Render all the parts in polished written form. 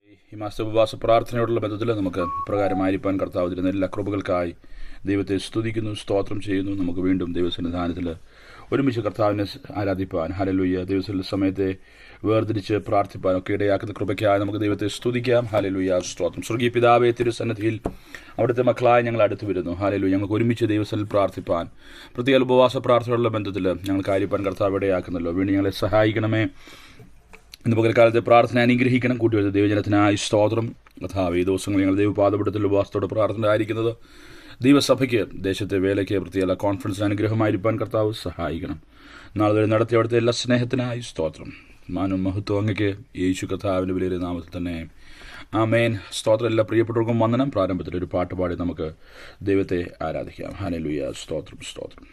ഈ മാസത്തെ ഉപവാസ പ്രാർത്ഥനയോടുള്ള ബന്ധത്തിൽ നമുക്ക് പ്രകാരമായിരിക്കാൻ കർത്താവ് തരുന്ന എല്ലാ കൃപകൾക്കായി ദൈവത്തെ സ്തുതിക്കുന്നു, സ്തോത്രം ചെയ്യുന്നു. നമുക്ക് വീണ്ടും ദൈവസന്നിധാനത്തിൽ ഒരുമിച്ച് കർത്താവിനെ ആരാധിപ്പാൻ, ഹല്ലേലൂയ, ദൈവത്തിൻ്റെ സമയത്തെ വേർതിരിച്ച് പ്രാർത്ഥിപ്പാൻ ഒക്കെ ഇടയാക്കുന്ന കൃപയ്ക്കായി നമുക്ക് ദൈവത്തെ സ്തുതിക്കാം. ഹല്ലേലൂയ, സ്തോത്രം. സ്വർഗീയ പിതാവേ, തിരുസന്നിധിയിൽ അവിടുത്തെ മക്കളായി ഞങ്ങൾ അടുത്ത് വരുന്നു. ഹല്ലേലൂയ, ഞങ്ങൾക്ക് ഒരുമിച്ച് ദൈവത്തിൽ പ്രാർത്ഥിപ്പാൻ, പ്രത്യേക ഉപവാസ പ്രാർത്ഥനയോടുള്ള ബന്ധത്തിൽ ഞങ്ങൾ കാര്യപ്പാൻ കർത്താവ് ഇടയാക്കുന്നല്ലോ. വീണ്ടും ഞങ്ങളെ സഹായിക്കണമേ. ഇന്ന് പകൽക്കാലത്തെ പ്രാർത്ഥന അനുഗ്രഹിക്കണം. കൂട്ടിവരുന്ന ദൈവജനത്തിനായി സ്തോത്രം. കർത്താവ്, ഈ ദിവസങ്ങൾ ഞങ്ങൾ ദൈവപാദപീഠത്തിൽ ഉപവാസത്തോടെ പ്രാർത്ഥന ആയിരിക്കുന്നത് ദൈവസഭയ്ക്ക്, ദേശത്തെ വേലയ്ക്ക്, പ്രത്യേക കോൺഫറൻസിന് അനുഗ്രഹമായിരിക്കാൻ കർത്താവ് സഹായിക്കണം. നാളെ വരെ നടത്തിയ അവിടുത്തെ എല്ലാ സ്നേഹത്തിനായി സ്തോത്രം. മാനും മഹത്വം അങ്ങയ്ക്ക് യേശു കർത്താവിൻ്റെ വിലയേറിയ നാമത്തിൽ തന്നെ ആമേൻ. സ്തോത്രം. എല്ലാ പ്രിയപ്പെട്ടവർക്കും വന്ദനം. പ്രാരംഭത്തിൽ ഒരു പാട്ട് പാടി നമുക്ക് ദൈവത്തെ ആരാധിക്കാം. ഹല്ലേലൂയ, സ്തോത്രം, സ്തോത്രം.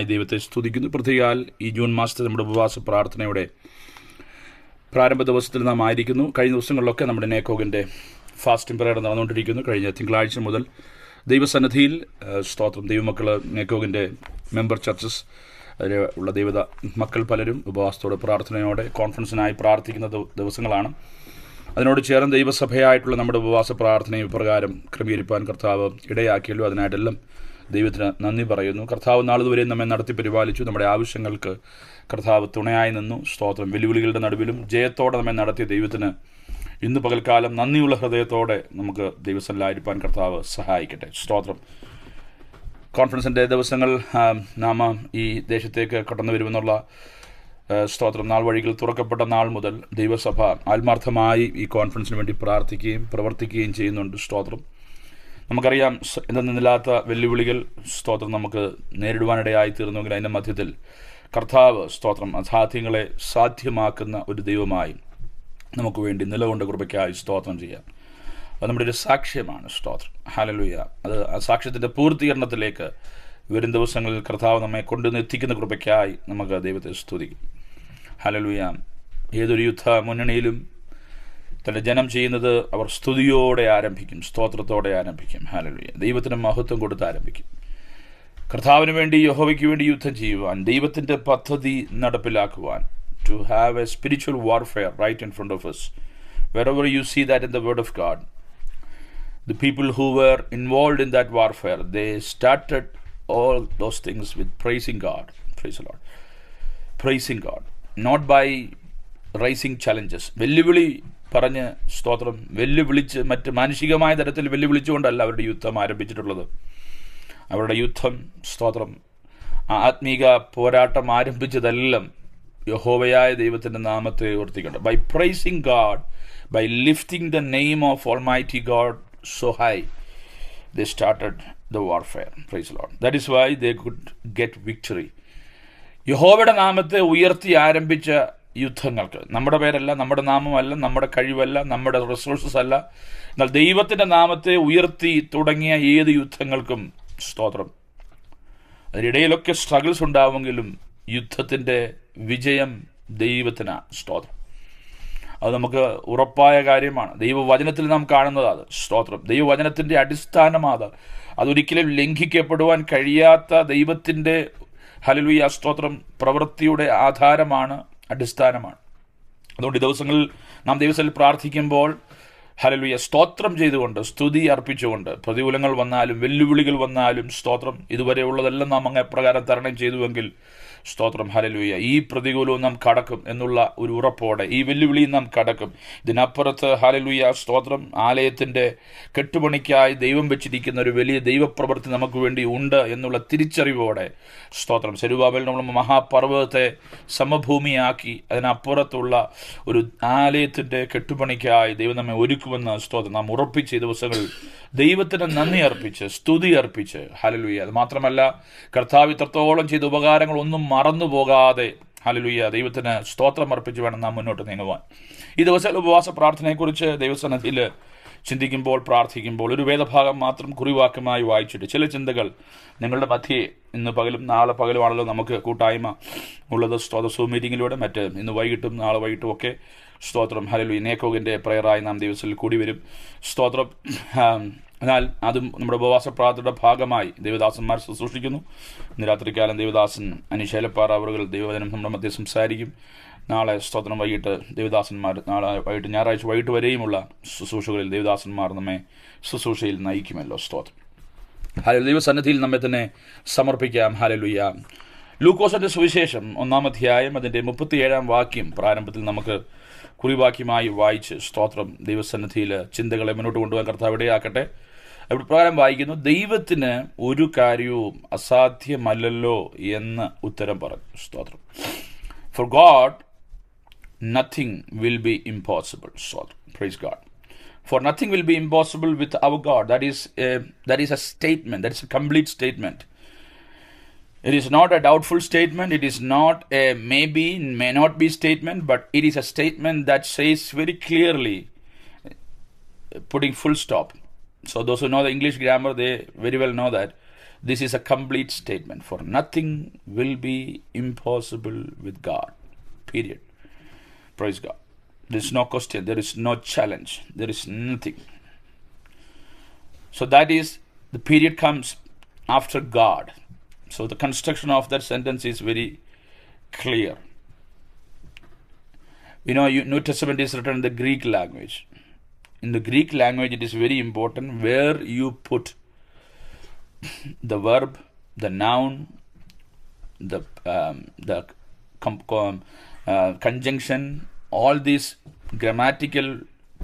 സമയത്തിനായി ദൈവത്തെ സ്തുതിക്കുന്നു. പ്രത്യേകാൽ ഈ ജൂൺ മാസത്തെ നമ്മുടെ ഉപവാസ പ്രാർത്ഥനയുടെ പ്രാരംഭ ദിവസത്തിൽ നാം ആയിരിക്കുന്നു. കഴിഞ്ഞ ദിവസങ്ങളിലൊക്കെ നമ്മുടെ നേക്കോഗിൻ്റെ ഫാസ്റ്റിംഗ് പ്രയർ നടന്നുകൊണ്ടിരിക്കുന്നു. കഴിഞ്ഞ തിങ്കളാഴ്ച മുതൽ ദൈവസന്നിധിയിൽ സ്തോത്രം ദൈവമക്കൾ നേക്കോഗിൻ്റെ മെമ്പർ ചർച്ചസ് അതിൽ ഉള്ള ദൈവത മക്കൾ പലരും ഉപവാസത്തോടെ പ്രാർത്ഥനയോടെ കോൺഫറൻസിനായി പ്രാർത്ഥിക്കുന്ന ദിവസങ്ങളാണ്. അതിനോട് ചേർന്ന് ദൈവസഭയായിട്ടുള്ള നമ്മുടെ ഉപവാസ പ്രാർത്ഥനയും ഇപ്രകാരം ക്രമീകരിപ്പാൻ കർത്താവ് ഇടയാക്കിയല്ലോ. അതിനായിട്ടെല്ലാം ദൈവത്തിന് നന്ദി പറയുന്നു. കർത്താവ് നാളിതുവരെയും നമ്മെ നടത്തി പരിപാലിച്ചു. നമ്മുടെ ആവശ്യങ്ങൾക്ക് കർത്താവ് തുണയായി നിന്നു. സ്തോത്രം. വെല്ലുവിളികളുടെ നടുവിലും ജയത്തോടെ നമ്മെ നടത്തിയ ദൈവത്തിന് ഇന്ന് പകൽക്കാലം നന്ദിയുള്ള ഹൃദയത്തോടെ നമുക്ക് ദൈവസന്നിധിയിലായിരിക്കാൻ കർത്താവ് സഹായിക്കട്ടെ. സ്തോത്രം. കോൺഫറൻസിൻ്റെ ദിവസങ്ങൾ നാം ഈ ദേശത്തേക്ക് കടന്നു വരുമെന്നുള്ള സ്തോത്രം നാൾ വഴികൾ തുറക്കപ്പെട്ട നാൾ മുതൽ ദൈവസഭ ആത്മാർത്ഥമായി ഈ കോൺഫറൻസിന് വേണ്ടി പ്രാർത്ഥിക്കുകയും പ്രവർത്തിക്കുകയും ചെയ്യുന്നുണ്ട്. സ്തോത്രം. നമുക്കറിയാം എന്തെന്നില്ലാത്ത വെല്ലുവിളികൾ സ്തോത്രം നമുക്ക് നേരിടുവാനിടയായി തീർന്നുവെങ്കിൽ അതിൻ്റെ മധ്യത്തിൽ കർത്താവ് സ്തോത്രം അസാധ്യങ്ങളെ സാധ്യമാക്കുന്ന ഒരു ദൈവമായി നമുക്ക് വേണ്ടി നിലകൊണ്ട കൃപയ്ക്കായി സ്തോത്രം ചെയ്യാം. അത് നമ്മുടെ ഒരു സാക്ഷ്യമാണ്. സ്തോത്രം. ഹല്ലേലൂയ. അത് ആ സാക്ഷ്യത്തിൻ്റെ പൂർത്തീകരണത്തിലേക്ക് വരും ദിവസങ്ങളിൽ കർത്താവ് നമ്മെ കൊണ്ടുവന്ന് എത്തിക്കുന്ന കൃപയ്ക്കായി നമുക്ക് ദൈവത്തെ സ്തുതിക്കും. ഹല്ലേലൂയ. ഏതൊരു യുദ്ധ മുന്നണിയിലും തൻ്റെ ജനം ചെയ്യുന്നത് അവർ സ്തുതിയോടെ ആരംഭിക്കും, സ്തോത്രത്തോടെ ആരംഭിക്കും. ഹല്ലേലൂയ. ദൈവത്തിന് മഹത്വം കൊടുത്ത് ആരംഭിക്കും. കർത്താവിന് വേണ്ടി യഹോവയ്ക്ക് വേണ്ടി യുദ്ധം ചെയ്യുവാൻ, ദൈവത്തിൻ്റെ പദ്ധതി നടപ്പിലാക്കുവാൻ, to have a spiritual warfare right in front of us. Wherever you see that in the Word of God, the people who were involved in that warfare, they started all those things with praising God. Praise the Lord. Praising God. Not by raising challenges. വെല്ലുവിളി പറഞ്ഞ് സ്തോത്രം വെല്ലുവിളിച്ച് മറ്റ് മാനുഷികമായ തരത്തിൽ വെല്ലുവിളിച്ചുകൊണ്ടല്ല അവരുടെ യുദ്ധം ആരംഭിച്ചിട്ടുള്ളത്. അവരുടെ യുദ്ധം സ്തോത്രം ആത്മീക പോരാട്ടം ആരംഭിച്ചതെല്ലാം യഹോവയായ ദൈവത്തിൻ്റെ നാമത്തെ ഉയർത്തിക്കൊണ്ട് by praising God, by lifting the name of almighty God so high, they started the warfare. Praise the Lord. That is why they could get victory. യഹോവയുടെ നാമത്തെ ഉയർത്തി ആരംഭിച്ച യുദ്ധങ്ങൾക്ക് നമ്മുടെ പേരല്ല, നമ്മുടെ നാമമല്ല, നമ്മുടെ കഴിവല്ല, നമ്മുടെ റിസോഴ്സസ് അല്ല, എന്നാൽ ദൈവത്തിൻ്റെ നാമത്തെ ഉയർത്തി തുടങ്ങിയ ഏത് യുദ്ധങ്ങൾക്കും സ്തോത്രം അതിനിടയിലൊക്കെ സ്ട്രഗിൾസ് ഉണ്ടാവുമെങ്കിലും യുദ്ധത്തിൻ്റെ വിജയം ദൈവത്തിനാണ്. സ്തോത്രം. അത് നമുക്ക് ഉറപ്പായ കാര്യമാണ്. ദൈവവചനത്തിൽ നാം കാണുന്നതാണ്. സ്തോത്രം. ദൈവവചനത്തിൻ്റെ അടിസ്ഥാനമാണ്. അതൊരിക്കലും ലംഘിക്കപ്പെടുവാൻ കഴിയാത്ത ദൈവത്തിൻ്റെ ഹല്ലേലൂയ സ്തോത്രം പ്രവൃത്തിയുടെ ആധാരമാണ്, അടിസ്ഥാനമാണ്. അതുകൊണ്ട് ഈ ദിവസങ്ങളിൽ നാം ദൈവത്തിൽ പ്രാർത്ഥിക്കുമ്പോൾ ഹല്ലേലൂയ സ്തോത്രം ചെയ്തുകൊണ്ട് സ്തുതി അർപ്പിച്ചുകൊണ്ട് പ്രതികൂലങ്ങൾ വന്നാലും വെല്ലുവിളികൾ വന്നാലും സ്തോത്രം ഇതുവരെയുള്ളതെല്ലാം നാം അങ്ങ് എപ്രകാരം തരണം ചെയ്തുവെങ്കിൽ സ്തോത്രം ഹല്ലേലൂയ ഈ പ്രതികൂലവും നാം കടക്കും എന്നുള്ള ഒരു ഉറപ്പോടെ ഈ വെല്ലുവിളിയും നാം കടക്കും. ഇതിനപ്പുറത്ത് ഹല്ലേലൂയ സ്തോത്രം ആലയത്തിൻ്റെ കെട്ടുപണിക്കായി ദൈവം വെച്ചിരിക്കുന്ന ഒരു വലിയ ദൈവപ്രവൃത്തി നമുക്ക് വേണ്ടി ഉണ്ട് എന്നുള്ള തിരിച്ചറിവോടെ സ്തോത്രം സെരുബാബേൽ നമ്മൾ മഹാപർവ്വതത്തെ സമഭൂമിയാക്കി അതിനപ്പുറത്തുള്ള ഒരു ആലയത്തിൻ്റെ കെട്ടുപണിക്കായി ദൈവം നമ്മെ ഒരുക്കുമെന്ന് സ്തോത്രം നാം ഉറപ്പിച്ച ഈ ദിവസങ്ങളിൽ ദൈവത്തിന് നന്ദി അർപ്പിച്ച് സ്തുതി അർപ്പിച്ച് ഹല്ലേലൂയ. അത് മാത്രമല്ല കർത്താവ് ഇത്രത്തോളം ചെയ്ത ഉപകാരങ്ങളൊന്നും മറന്നു പോകാതെ ഹല്ലേലൂയ ദൈവത്തിന് സ്തോത്രം അർപ്പിച്ച് വേണം നാം മുന്നോട്ട് നീങ്ങുവാൻ. ഈ ദിവസം ഉപവാസ പ്രാർത്ഥനയെക്കുറിച്ച് ദൈവസന്നിധിയിൽ ചിന്തിക്കുമ്പോൾ പ്രാർത്ഥിക്കുമ്പോൾ ഒരു വേദഭാഗം മാത്രം കുറിവാക്യമായി വായിച്ചിട്ട് ചില ചിന്തകൾ നിങ്ങളുടെ മധ്യേ ഇന്ന് പകലും നാളെ പകലുമാണല്ലോ നമുക്ക് കൂട്ടായ്മ ഉള്ളത്. സ്തോത്ര മീറ്റിങ്ങിലൂടെ മറ്റ് ഇന്ന് വൈകിട്ടും നാളെ വൈകിട്ടും ഒക്കെ സ്തോത്രം ഹല്ലേലൂയ നേക്കോഗിൻ്റെ പ്രയറായി നാം ദൈവത്തിൽ കൂടി വരും. സ്തോത്രം. എന്നാൽ അതും നമ്മുടെ ഉപവാസ പ്രാർത്ഥനയുടെ ഭാഗമായി ദേവദാസന്മാർ ശുശ്രൂഷിക്കുന്നു. ഇന്ന് രാത്രികാലം ദേവദാസൻ അനിശേലപ്പാറ അവറുകൾ ദൈവവചനം നമ്മുടെ മധ്യ സംസാരിക്കും. നാളെ സ്തോത്രം വൈകിട്ട് ദേവദാസന്മാർ നാളെ വൈകിട്ട് ഞായറാഴ്ച വൈകിട്ട് വരെയുമുള്ള ശുശ്രൂഷകളിൽ ദേവദാസന്മാർ നമ്മെ ശുശ്രൂഷയിൽ നയിക്കുമല്ലോ. സ്തോത്രം. ഹല്ലേലൂയ. ദൈവസന്നിധിയിൽ നമ്മെ തന്നെ സമർപ്പിക്കാം. ഹല്ലേലൂയ. ലൂക്കോസിൻ്റെ സുവിശേഷം 1-ാം അധ്യായം അതിൻ്റെ 37-ാം വാക്യം പ്രാരംഭത്തിൽ നമുക്ക് കുറിവാക്യമായി വായിച്ച് സ്തോത്രം ദൈവസന്നിധിയിൽ ചിന്തകളെ മുന്നോട്ട് കൊണ്ടുപോകാൻ കർത്താവ് ഇടയാക്കട്ടെ. അവിടെ പ്രകാരം വായിക്കുന്നു, ദൈവത്തിന് ഒരു കാര്യവും അസാധ്യമല്ലല്ലോ എന്ന് ഉത്തരം പറഞ്ഞു. സ്തോത്രം. For God nothing will be impossible. സ്തോത്രം. Praise God. For nothing will be impossible with our God. That is a statement. That is a complete statement. It is not a doubtful statement. It is not a maybe, may not be statement, but it is a statement that says very clearly, putting full stop. So those who know the English grammar, they very well know that This is a complete statement. For nothing will be impossible with God. Period. Praise God. There is no question. There is no challenge. There is nothing. So that is, the period comes after God. So the construction of that sentence is very clear. New Testament is written in the Greek language. In the Greek language, it is very important where you put the verb, the noun, the conjunction, all these grammatical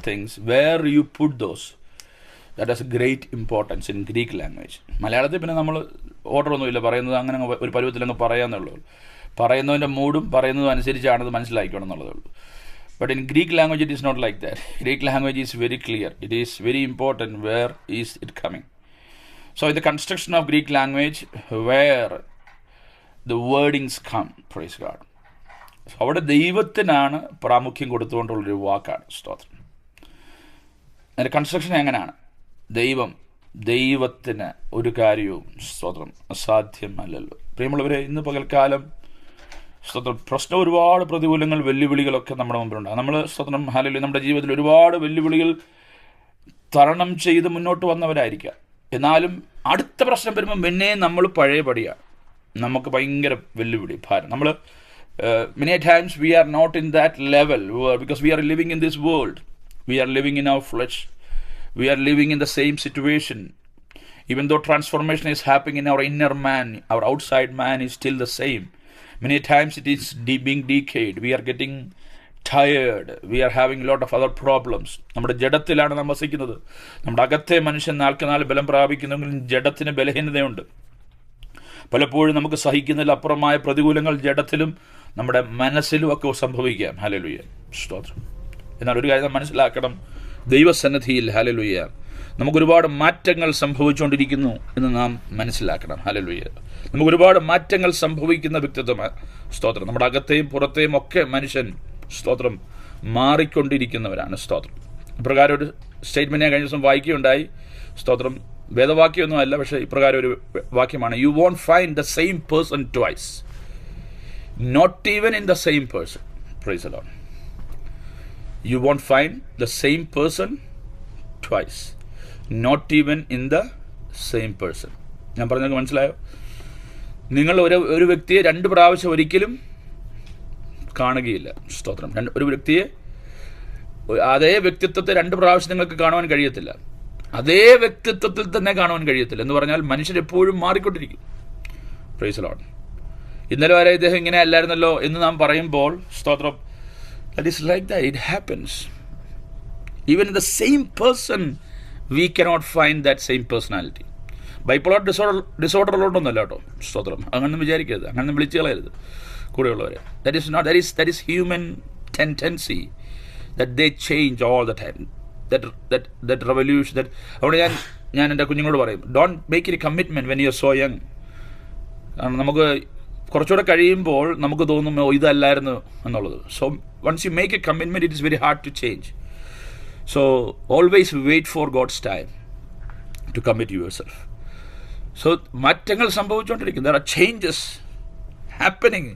things, where you put those. That has a great importance in Greek language. മലയാളത്തിൽ പിന്നെ നമ്മൾ ഓർഡറൊന്നുമില്ല, പറയുന്നത് അങ്ങനെ ഒരു പരുവത്തിലങ്ങ് പറയാന്നുള്ളൂ. പറയുന്നതിൻ്റെ മൂഡും പറയുന്നതും അനുസരിച്ചാണത് മനസ്സിലാക്കണം എന്നുള്ളതേ ഉള്ളൂ. But in Greek language, it is not like that. Greek language is very clear. It is very important where is it coming. So in the construction of Greek language, where the wordings come, praise God. So അവിടെ ദൈവത്തിനാണ് പ്രാമുഖ്യം കൊടുത്തുകൊണ്ടുള്ളൊരു വാക്കാണ് സ്തോത്രം. അതിൻ്റെ construction എങ്ങനെയാണ്? ദൈവത്തിന് ഒരു കാര്യവും സ്തോത്രം അസാധ്യമല്ലല്ലോ. പ്രിയമുള്ളവരെ, ഇന്ന് പകൽക്കാലം സ്തോത്രം പ്രശ്നം, ഒരുപാട് പ്രതികൂലങ്ങൾ, വെല്ലുവിളികളൊക്കെ നമ്മുടെ മുമ്പിലുണ്ട്. നമ്മൾ സ്തോത്രം ഹല്ലേലൂയ നമ്മുടെ ജീവിതത്തിൽ ഒരുപാട് വെല്ലുവിളികൾ തരണം ചെയ്ത് മുന്നോട്ട് വന്നവരായിരിക്കാം. എന്നാലും അടുത്ത പ്രശ്നം വരുമ്പോൾ പിന്നെ നമ്മൾ പഴയ പടിയാണ്. നമുക്ക് ഭയങ്കര വെല്ലുവിളി, ഭാരം. നമ്മൾ many times we are not in that level because we are living in this world. We are living in our flesh. We are living in the same situation. Even though transformation is happening in our inner man, our outside man is still the same. Many times it is being decayed. We are getting tired. We are having a lot of other problems. നമ്മുടെ ജഡത്തിലാണ് നാം വസിക്കുന്നത്. നമ്മുടെ അകത്തെ മനുഷ്യൻ നാൾക്കുനാൾ ബലം പ്രാപിക്കുന്നെങ്കിലും ജഡത്തിന് ബലഹീനതയുണ്ട്. പലപ്പോഴും നമുക്ക് സഹിക്കുന്നതിൽ അപ്പുറമായ പ്രതികൂലങ്ങൾ ജഡത്തിലും നമ്മുടെ മനസ്സിലും ഒക്കെ സംഭവിക്കാം. ഹല്ലേലൂയ, സ്തോത്രം. എന്നാൽ ഒരു കാര്യം മനസ്സിലാക്കണം, ദൈവസന്നിധിയിൽ ഹല്ലേലൂയ നമുക്കൊരുപാട് മാറ്റങ്ങൾ സംഭവിച്ചുകൊണ്ടിരിക്കുന്നു എന്ന് നാം മനസ്സിലാക്കണം. ഹല്ലേലൂയ, നമുക്കൊരുപാട് മാറ്റങ്ങൾ സംഭവിക്കുന്ന വ്യക്തിത്വമാണ് സ്തോത്രം. നമ്മുടെ അകത്തെയും പുറത്തെയും ഒക്കെ മനുഷ്യൻ സ്തോത്രം മാറിക്കൊണ്ടിരിക്കുന്നവരാണ് സ്തോത്രം. ഇപ്രകാരം ഒരു സ്റ്റേറ്റ്മെന്റ് ഞാൻ കഴിഞ്ഞ ദിവസം വായിക്കുകയുണ്ടായി. സ്തോത്രം വേദവാക്യമൊന്നും അല്ല, പക്ഷേ ഇപ്രകാരം ഒരു വാക്യമാണ്: you won't find the same person twice, not even in the same person. Praise the Lord. You won't find the same person twice, not even in the same person. ഞാൻ പറഞ്ഞത് മനസ്സിലായോ? നിങ്ങൾ ഒരു വ്യക്തിയെ രണ്ട് പ്രാവശ്യം ഒരിക്കലും കാണുകയില്ല സ്തോത്രം. ഒരു വ്യക്തിയെ, അതേ വ്യക്തിത്വത്തെ രണ്ട് പ്രാവശ്യം നിങ്ങൾക്ക് കാണുവാൻ കഴിയത്തില്ല. അതേ വ്യക്തിത്വത്തിൽ തന്നെ കാണുവാൻ കഴിയത്തില്ല. എന്ന് പറഞ്ഞാൽ മനുഷ്യരെപ്പോഴും മാറിക്കൊണ്ടിരിക്കും. Praise the Lord. ഇന്നലെ വരെ ഇദ്ദേഹം ഇങ്ങനെ അല്ലായിരുന്നല്ലോ എന്ന് നാം പറയുമ്പോൾ സ്തോത്രം, that is like that. It happens even in the same person. We cannot find that same പേഴ്സണാലിറ്റി. ബൈപ്പോളർ ഡിസോർഡർ ഉള്ളതുകൊണ്ടൊന്നുമല്ല കേട്ടോ സ്തോത്രം. അങ്ങനൊന്നും വിചാരിക്കരുത്, അങ്ങനൊന്നും വിളിച്ചു കളയരുത് കൂടെയുള്ളവരെ. That is human tendency that they change all the time. That revolution, that അവിടെ ഞാൻ എൻ്റെ കുഞ്ഞുങ്ങളോട് പറയും, don't make it a commitment when you are so young. കാരണം നമുക്ക് കുറച്ചുകൂടെ കഴിയുമ്പോൾ നമുക്ക് തോന്നും ഇതല്ലായിരുന്നു എന്നുള്ളത്. So once you make a commitment, it is very hard to change. So always wait for God's time to commit yourself. So മാറ്റങ്ങൾ സംഭവിച്ചുകൊണ്ടിരിക്കും. There are changes happening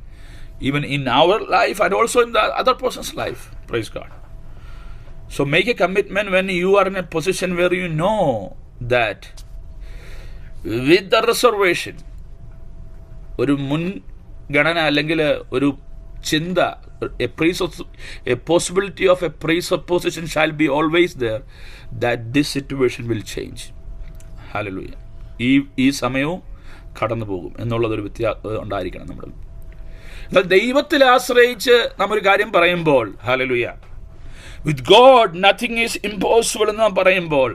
even in our life and also in the other person's life. Praise God. So make a commitment when you are in a position where you know that with the reservation, ഒരു മുൻഗണന അല്ലെങ്കിൽ ഒരു ചിന്ത, a possibility of a presupposition shall be always there that this situation will change. Hallelujah. ഈ സമയവും കടന്നു പോകും എന്നുള്ളതൊരു വ്യത്യാസം ഉണ്ടായിരിക്കണം നമ്മുടെ. എന്നാൽ ദൈവത്തിൽ ആശ്രയിച്ച് നാം ഒരു കാര്യം പറയുമ്പോൾ, hallelujah, with God nothing is impossible എന്ന് നാം പറയുമ്പോൾ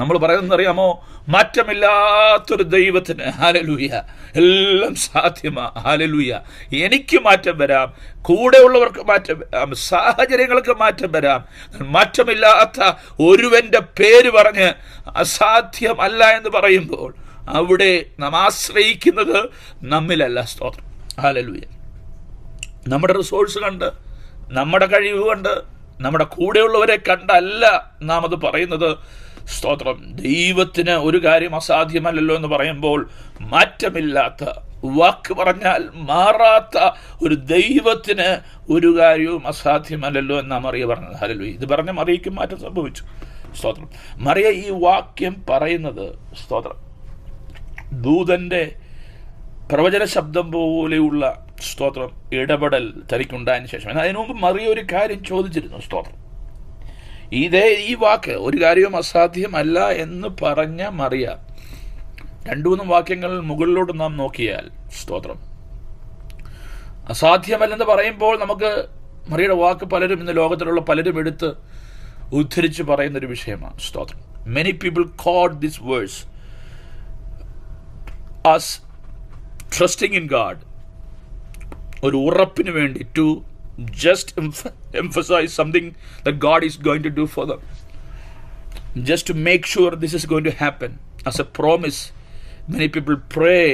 നമ്മൾ പറയുന്നത് അറിയാമോ? മാറ്റമില്ലാത്തൊരു ദൈവത്തിന് ഹല്ലേലൂയ എല്ലാം സാധ്യമാ. ഹല്ലേലൂയ. എനിക്ക് മാറ്റം വരാം, കൂടെയുള്ളവർക്ക് മാറ്റം വരാം, സാഹചര്യങ്ങൾക്ക് മാറ്റം വരാം. മാറ്റമില്ലാത്ത ഒരുവന്റെ പേര് പറഞ്ഞ് അസാധ്യമല്ല എന്ന് പറയുമ്പോൾ അവിടെ നാം ആശ്രയിക്കുന്നത് നമ്മിലല്ല. സ്തോത്രം. ഹല്ലേലൂയ. നമ്മുടെ റിസോഴ്സ് കണ്ട്, നമ്മുടെ കഴിവ് കണ്ട്, നമ്മുടെ കൂടെയുള്ളവരെ കണ്ടല്ല നാം അത് പറയുന്നത്. സ്തോത്രം. ദൈവത്തിന് ഒരു കാര്യം അസാധ്യമല്ലല്ലോ എന്ന് പറയുമ്പോൾ, മാറ്റമില്ലാത്ത, വാക്ക് പറഞ്ഞാൽ മാറാത്ത ഒരു ദൈവത്തിന് ഒരു കാര്യവും അസാധ്യമല്ലല്ലോ എന്നാ മറിയ പറഞ്ഞത്. ഹല്ലേലൂയ. ഇത് പറഞ്ഞ മറിയയ്ക്ക് മാറ്റം സംഭവിച്ചു. സ്തോത്രം. മറിയ ഈ വാക്യം പറയുന്നത്, സ്തോത്രം, ദൂതന്റെ പ്രവചന ശബ്ദം പോലെയുള്ള, സ്തോത്രം, ഇടപെടൽ തനിക്കുണ്ടായതിനു ശേഷം. എന്നാൽ അതിനു മുമ്പ് മറിയ ഒരു കാര്യം ചോദിച്ചിരുന്നു. സ്തോത്രം. ഈ വാക്ക് ഒരു കാര്യവും അസാധ്യമല്ല എന്ന് പറഞ്ഞ മറിയ 2-3 വാക്യങ്ങൾ മുകളിലോട്ട് നാം നോക്കിയാൽ, സ്തോത്രം, അസാധ്യമല്ലെന്ന് പറയുമ്പോൾ നമുക്ക് മറിയുടെ വാക്ക് പലരും, ഇന്ന് ലോകത്തിലുള്ള പലരും എടുത്ത് ഉദ്ധരിച്ച് പറയുന്നൊരു വിഷയമാണ്. സ്തോത്രം. Many people quote this verse as trusting in God, ഒരു ഉറപ്പിന് വേണ്ടി, to just emphasize something that God is going to do for them, just to make sure this is going to happen as a promise. Many people pray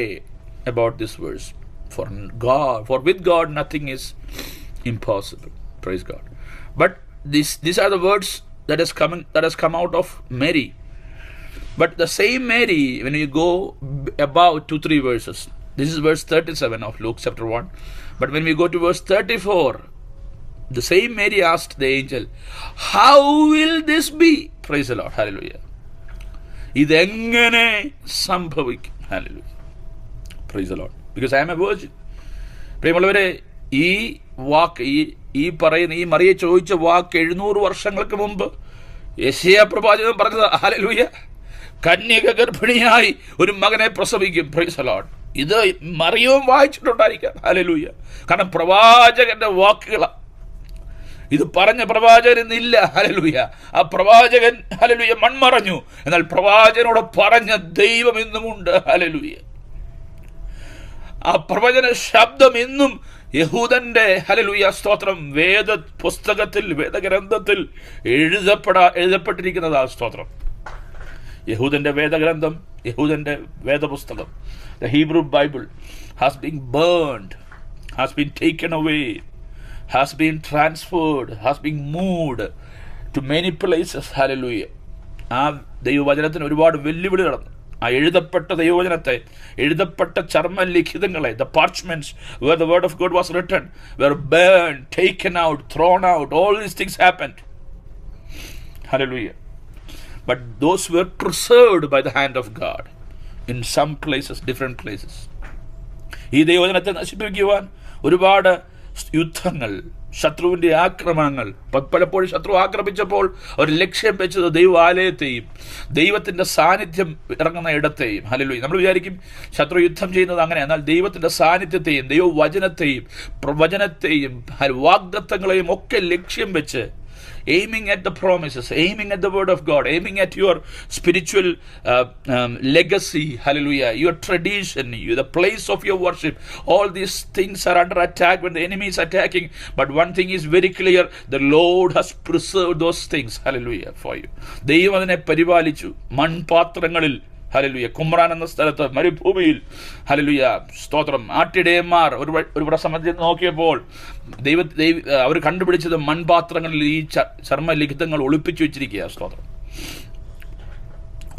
about this verse. For with God nothing is impossible. Praise God. But these are the words that has come out of Mary. But the same Mary, when you go above 2-3 verses, this is verse 37 of Luke chapter 1. But when we go to verse 34, the same Mary asked the angel, how will this be? Praise the Lord. Hallelujah. ഇതെങ്ങനെ സംഭവിക്കും? Hallelujah. Praise the Lord. Because I am a virgin. പ്രിയമുള്ളവരെ, ഈ വാക്ക്, ഈ പറയുന്ന, ഈ മറിയെ ചോദിച്ച വാക്ക് 700 വർഷങ്ങൾക്ക് മുമ്പ് യെശയ്യാ പ്രവാചകൻ പറഞ്ഞത്. ഹല്ലേലൂയ. കന്യക ഗർഭിണിയായി ഒരു മകനെ പ്രസവിക്കും. Praise the Lord. ഇത് മറിയവും വായിച്ചിട്ടുണ്ടായിരിക്കാം. ഹല്ലേലൂയ. കാരണം പ്രവാചകന്റെ വാക്കുകളാണ്. ഇത് പറഞ്ഞ പ്രവാചകൻ ഇന്നില്ല. ഹല്ലേലൂയ. ആ പ്രവാചകൻ, ഹല്ലേലൂയ, മൺമറഞ്ഞു. എന്നാൽ പ്രവാചകനോട് പറഞ്ഞ ദൈവം ഇന്നുമുണ്ട്. ഹല്ലേലൂയ. ആ പ്രവചന ശബ്ദം ഇന്നും യഹൂദന്റെ, ഹല്ലേലൂയ, സ്തോത്രം, വേദ പുസ്തകത്തിൽ, വേദഗ്രന്ഥത്തിൽ എഴുതപ്പെട്ടിരിക്കുന്നതാ. സ്തോത്രം. യഹൂദന്റെ വേദഗ്രന്ഥം, യഹൂദന്റെ വേദപുസ്തകം, the Hebrew Bible has been burned, has been taken away, has been transferred, has been moved to many places. Hallelujah. ആ ദൈവവചനത്തിന് ഒരുപാട് വെല്ലുവിളി നടന്നു. ആ എഴുതപ്പെട്ട ദൈവവചനത്തെ, എഴുതപ്പെട്ട ചർമ്മലിഖിതങ്ങളെ, the parchments where the word of God was written, were burned, taken out, thrown out. All these things happened. Hallelujah. But those were preserved by the hand of God in some places, different places. ഈ ദൈവവചനത്തെ നശിപ്പിക്കുവാൻ ഒരുപാട് യുദ്ധങ്ങൾ, ശത്രുവിൻ്റെ ആക്രമണങ്ങൾ, പലപ്പോഴും ശത്രു ആക്രമിച്ചപ്പോൾ ഒരു ലക്ഷ്യം വെച്ചത് ദൈവാലയത്തെയും ദൈവത്തിൻ്റെ സാന്നിധ്യം ഇറങ്ങുന്ന ഇടത്തെയും. ഹല്ലേലൂയ. നമ്മൾ വിചാരിക്കും ശത്രു യുദ്ധം ചെയ്യുന്നത് അങ്ങനെ. എന്നാൽ ദൈവത്തിൻ്റെ സാന്നിധ്യത്തെയും ദൈവവചനത്തെയും പ്രവചനത്തെയും വാഗ്ദത്തങ്ങളെയും ഒക്കെ ലക്ഷ്യം വെച്ച്, aiming at the promises, aiming at the word of God, aiming at your spiritual legacy, hallelujah, your tradition, the place of your worship. All these things are under attack when the enemy is attacking. But one thing is very clear, the Lord has preserved those things, hallelujah, for you. ദൈവം അതിനെ പരിപാലിച്ചു. മൺപാത്രങ്ങളിൽ, hallelujah, Qumran എന്ന സ്ഥലത്ത്, മരുഭൂമിയിൽ, സ്തോത്രം, ആട്ടിടയന്മാർ ഒരു സമയത്ത് നോക്കിയപ്പോൾ അവർ കണ്ടുപിടിച്ചത് മൺപാത്രങ്ങളിൽ ഈ ചർമ്മലിഖിതങ്ങൾ ഒളിപ്പിച്ചു വെച്ചിരിക്കുക. സ്തോത്രം.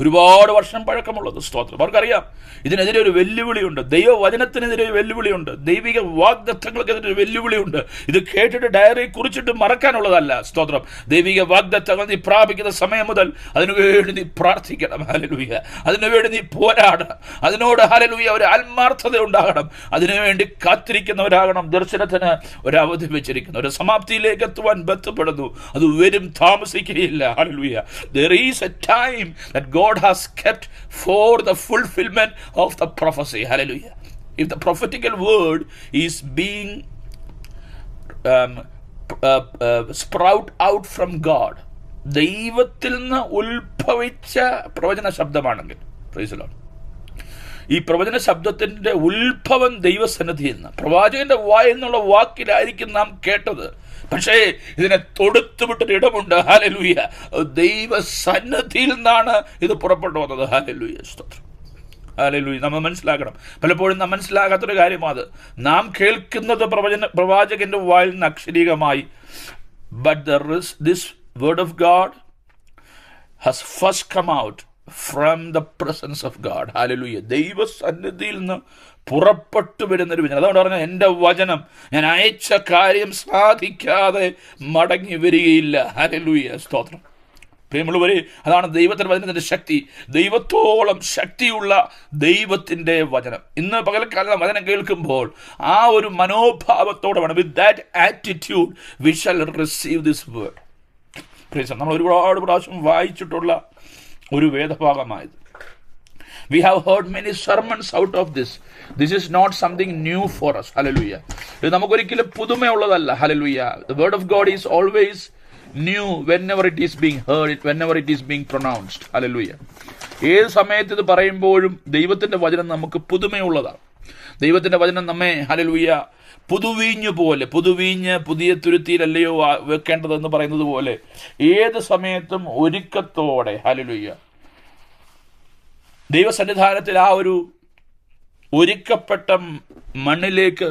ഒരുപാട് വർഷം പഴക്കമുള്ളത്. സ്തോത്രം. അവർക്കറിയാം ഇതിനെതിരെ ഒരു വെല്ലുവിളിയുണ്ട്. ദൈവവചനത്തിനെതിരെ ഒരു വെല്ലുവിളിയുണ്ട്. ദൈവിക വാഗ്ദത്തങ്ങൾക്കെതിരെ ഒരു വെല്ലുവിളിയുണ്ട്. ഇത് കേട്ടിട്ട് ഡയറി കുറിച്ചിട്ട് മറക്കാനുള്ളതല്ല. സ്തോത്രം. ദൈവിക വാഗ്ദത്തങ്ങൾ നീ പ്രാപിക്കുന്ന സമയം മുതൽ അതിനുവേണ്ടി നീ പ്രാർത്ഥിക്കണം. ഹല്ലേലൂയ. അതിനുവേണ്ടി നീ പോരാടണം. അതിനോട്, ഹല്ലേലൂയ, ഒരു ആത്മാർത്ഥത ഉണ്ടാകണം. അതിനുവേണ്ടി കാത്തിരിക്കുന്നവരാകണം. ദർശനത്തിന് ഒരു അവധി വെച്ചിരിക്കുന്നു. ഒരു സമാപ്തിയിലേക്ക് എത്തുവാൻ ബന്ധപ്പെടുന്നു. അത് വരും, താമസിക്കുകയില്ല. Hallelujah. There is a time that God has kept for the fulfillment of the prophecy. Hallelujah. If the prophetical word is being sprout out from God, ദൈവത്തിൽ നിന്ന് ഉത്ഭവിച്ച പ്രവചന ശബ്ദമാണെങ്കിൽ, praise the Lord, ഈ പ്രവചന ശബ്ദത്തിന്റെ ഉത്ഭവം ദൈവസന്നിധിയിൽ നിന്ന്, പ്രവാചകന്റെ വായിൽ നിന്നുള്ള വാക്കിലായിരിക്കും നാം കേട്ടത്. പക്ഷേ ഇതിനെ തൊടുത്തുവിട്ടൊരു ഇടമുണ്ട്. ഹല്ലേലൂയ. ദൈവസന്നിധിയിൽ നിന്നാണ് ഇത് പുറപ്പെട്ടു വന്നത്. ഹല്ലേലൂയ. സ്തോത്രം. ഹല്ലേലൂയ. നമ്മൾ മനസ്സിലാക്കണം. പലപ്പോഴും നാം മനസ്സിലാകാത്തൊരു കാര്യമാണ്. നാം കേൾക്കുന്നത് പ്രവാചകന്റെ വായിൽ നിന്ന് അക്ഷരീകമായി. But this word of God, has first come out from the presence of God. Hallelujah. ദൈവസന്നിധിയിൽ നിന്ന് പുറപ്പെട്ടു വരുന്നൊരു വചനം. അതുകൊണ്ട് പറഞ്ഞാൽ എൻ്റെ വചനം ഞാൻ അയച്ച കാര്യം സാധിക്കാതെ മടങ്ങി വരികയില്ല. ഹല്ലേലൂയ, സ്തോത്രം. പ്രിയമുള്ളവരെ, അതാണ് ദൈവത്തിൻ്റെ വചനത്തിൻ്റെ ശക്തി. ദൈവത്തോളം ശക്തിയുള്ള ദൈവത്തിൻ്റെ വചനം. ഇന്ന് പകൽക്കാലം വചനം കേൾക്കുമ്പോൾ ആ ഒരു മനോഭാവത്തോടെ വേണം, with that attitude we shall receive this word. നമ്മൾ ഒരുപാട് പ്രാവശ്യം വായിച്ചിട്ടുള്ള ഒരു വേദഭാഗമായത്. We have heard many sermons out of this. This is not something new for us. Hallelujah. ഇത് നമുക്കൊരിക്കലും പുതുമയുള്ളതല്ല. Hallelujah. The word of God is always new whenever it is being heard, whenever it is being pronounced. Hallelujah. ഏത് സമയത്ത് ഇത് പറയുമ്പോഴും ദൈവത്തിൻ്റെ വചനം നമുക്ക് പുതുമയുള്ളതാണ്. ദൈവത്തിൻ്റെ വചനം നമ്മെ, ഹല്ലേലൂയ, പുതുവീഞ്ഞ് പോലെ, പുതുവീഞ്ഞ് പുതിയ തുരുത്തിയിലല്ലയോ വെക്കേണ്ടതെന്ന് പറയുന്നത് പോലെ ഏത് സമയത്തും ഒരുക്കത്തോടെ, ഹല്ലേലൂയ, ദൈവസന്നിധാനത്തിൽ ആ ഒരു ഒരുക്കപ്പെട്ട മണ്ണിലേക്ക്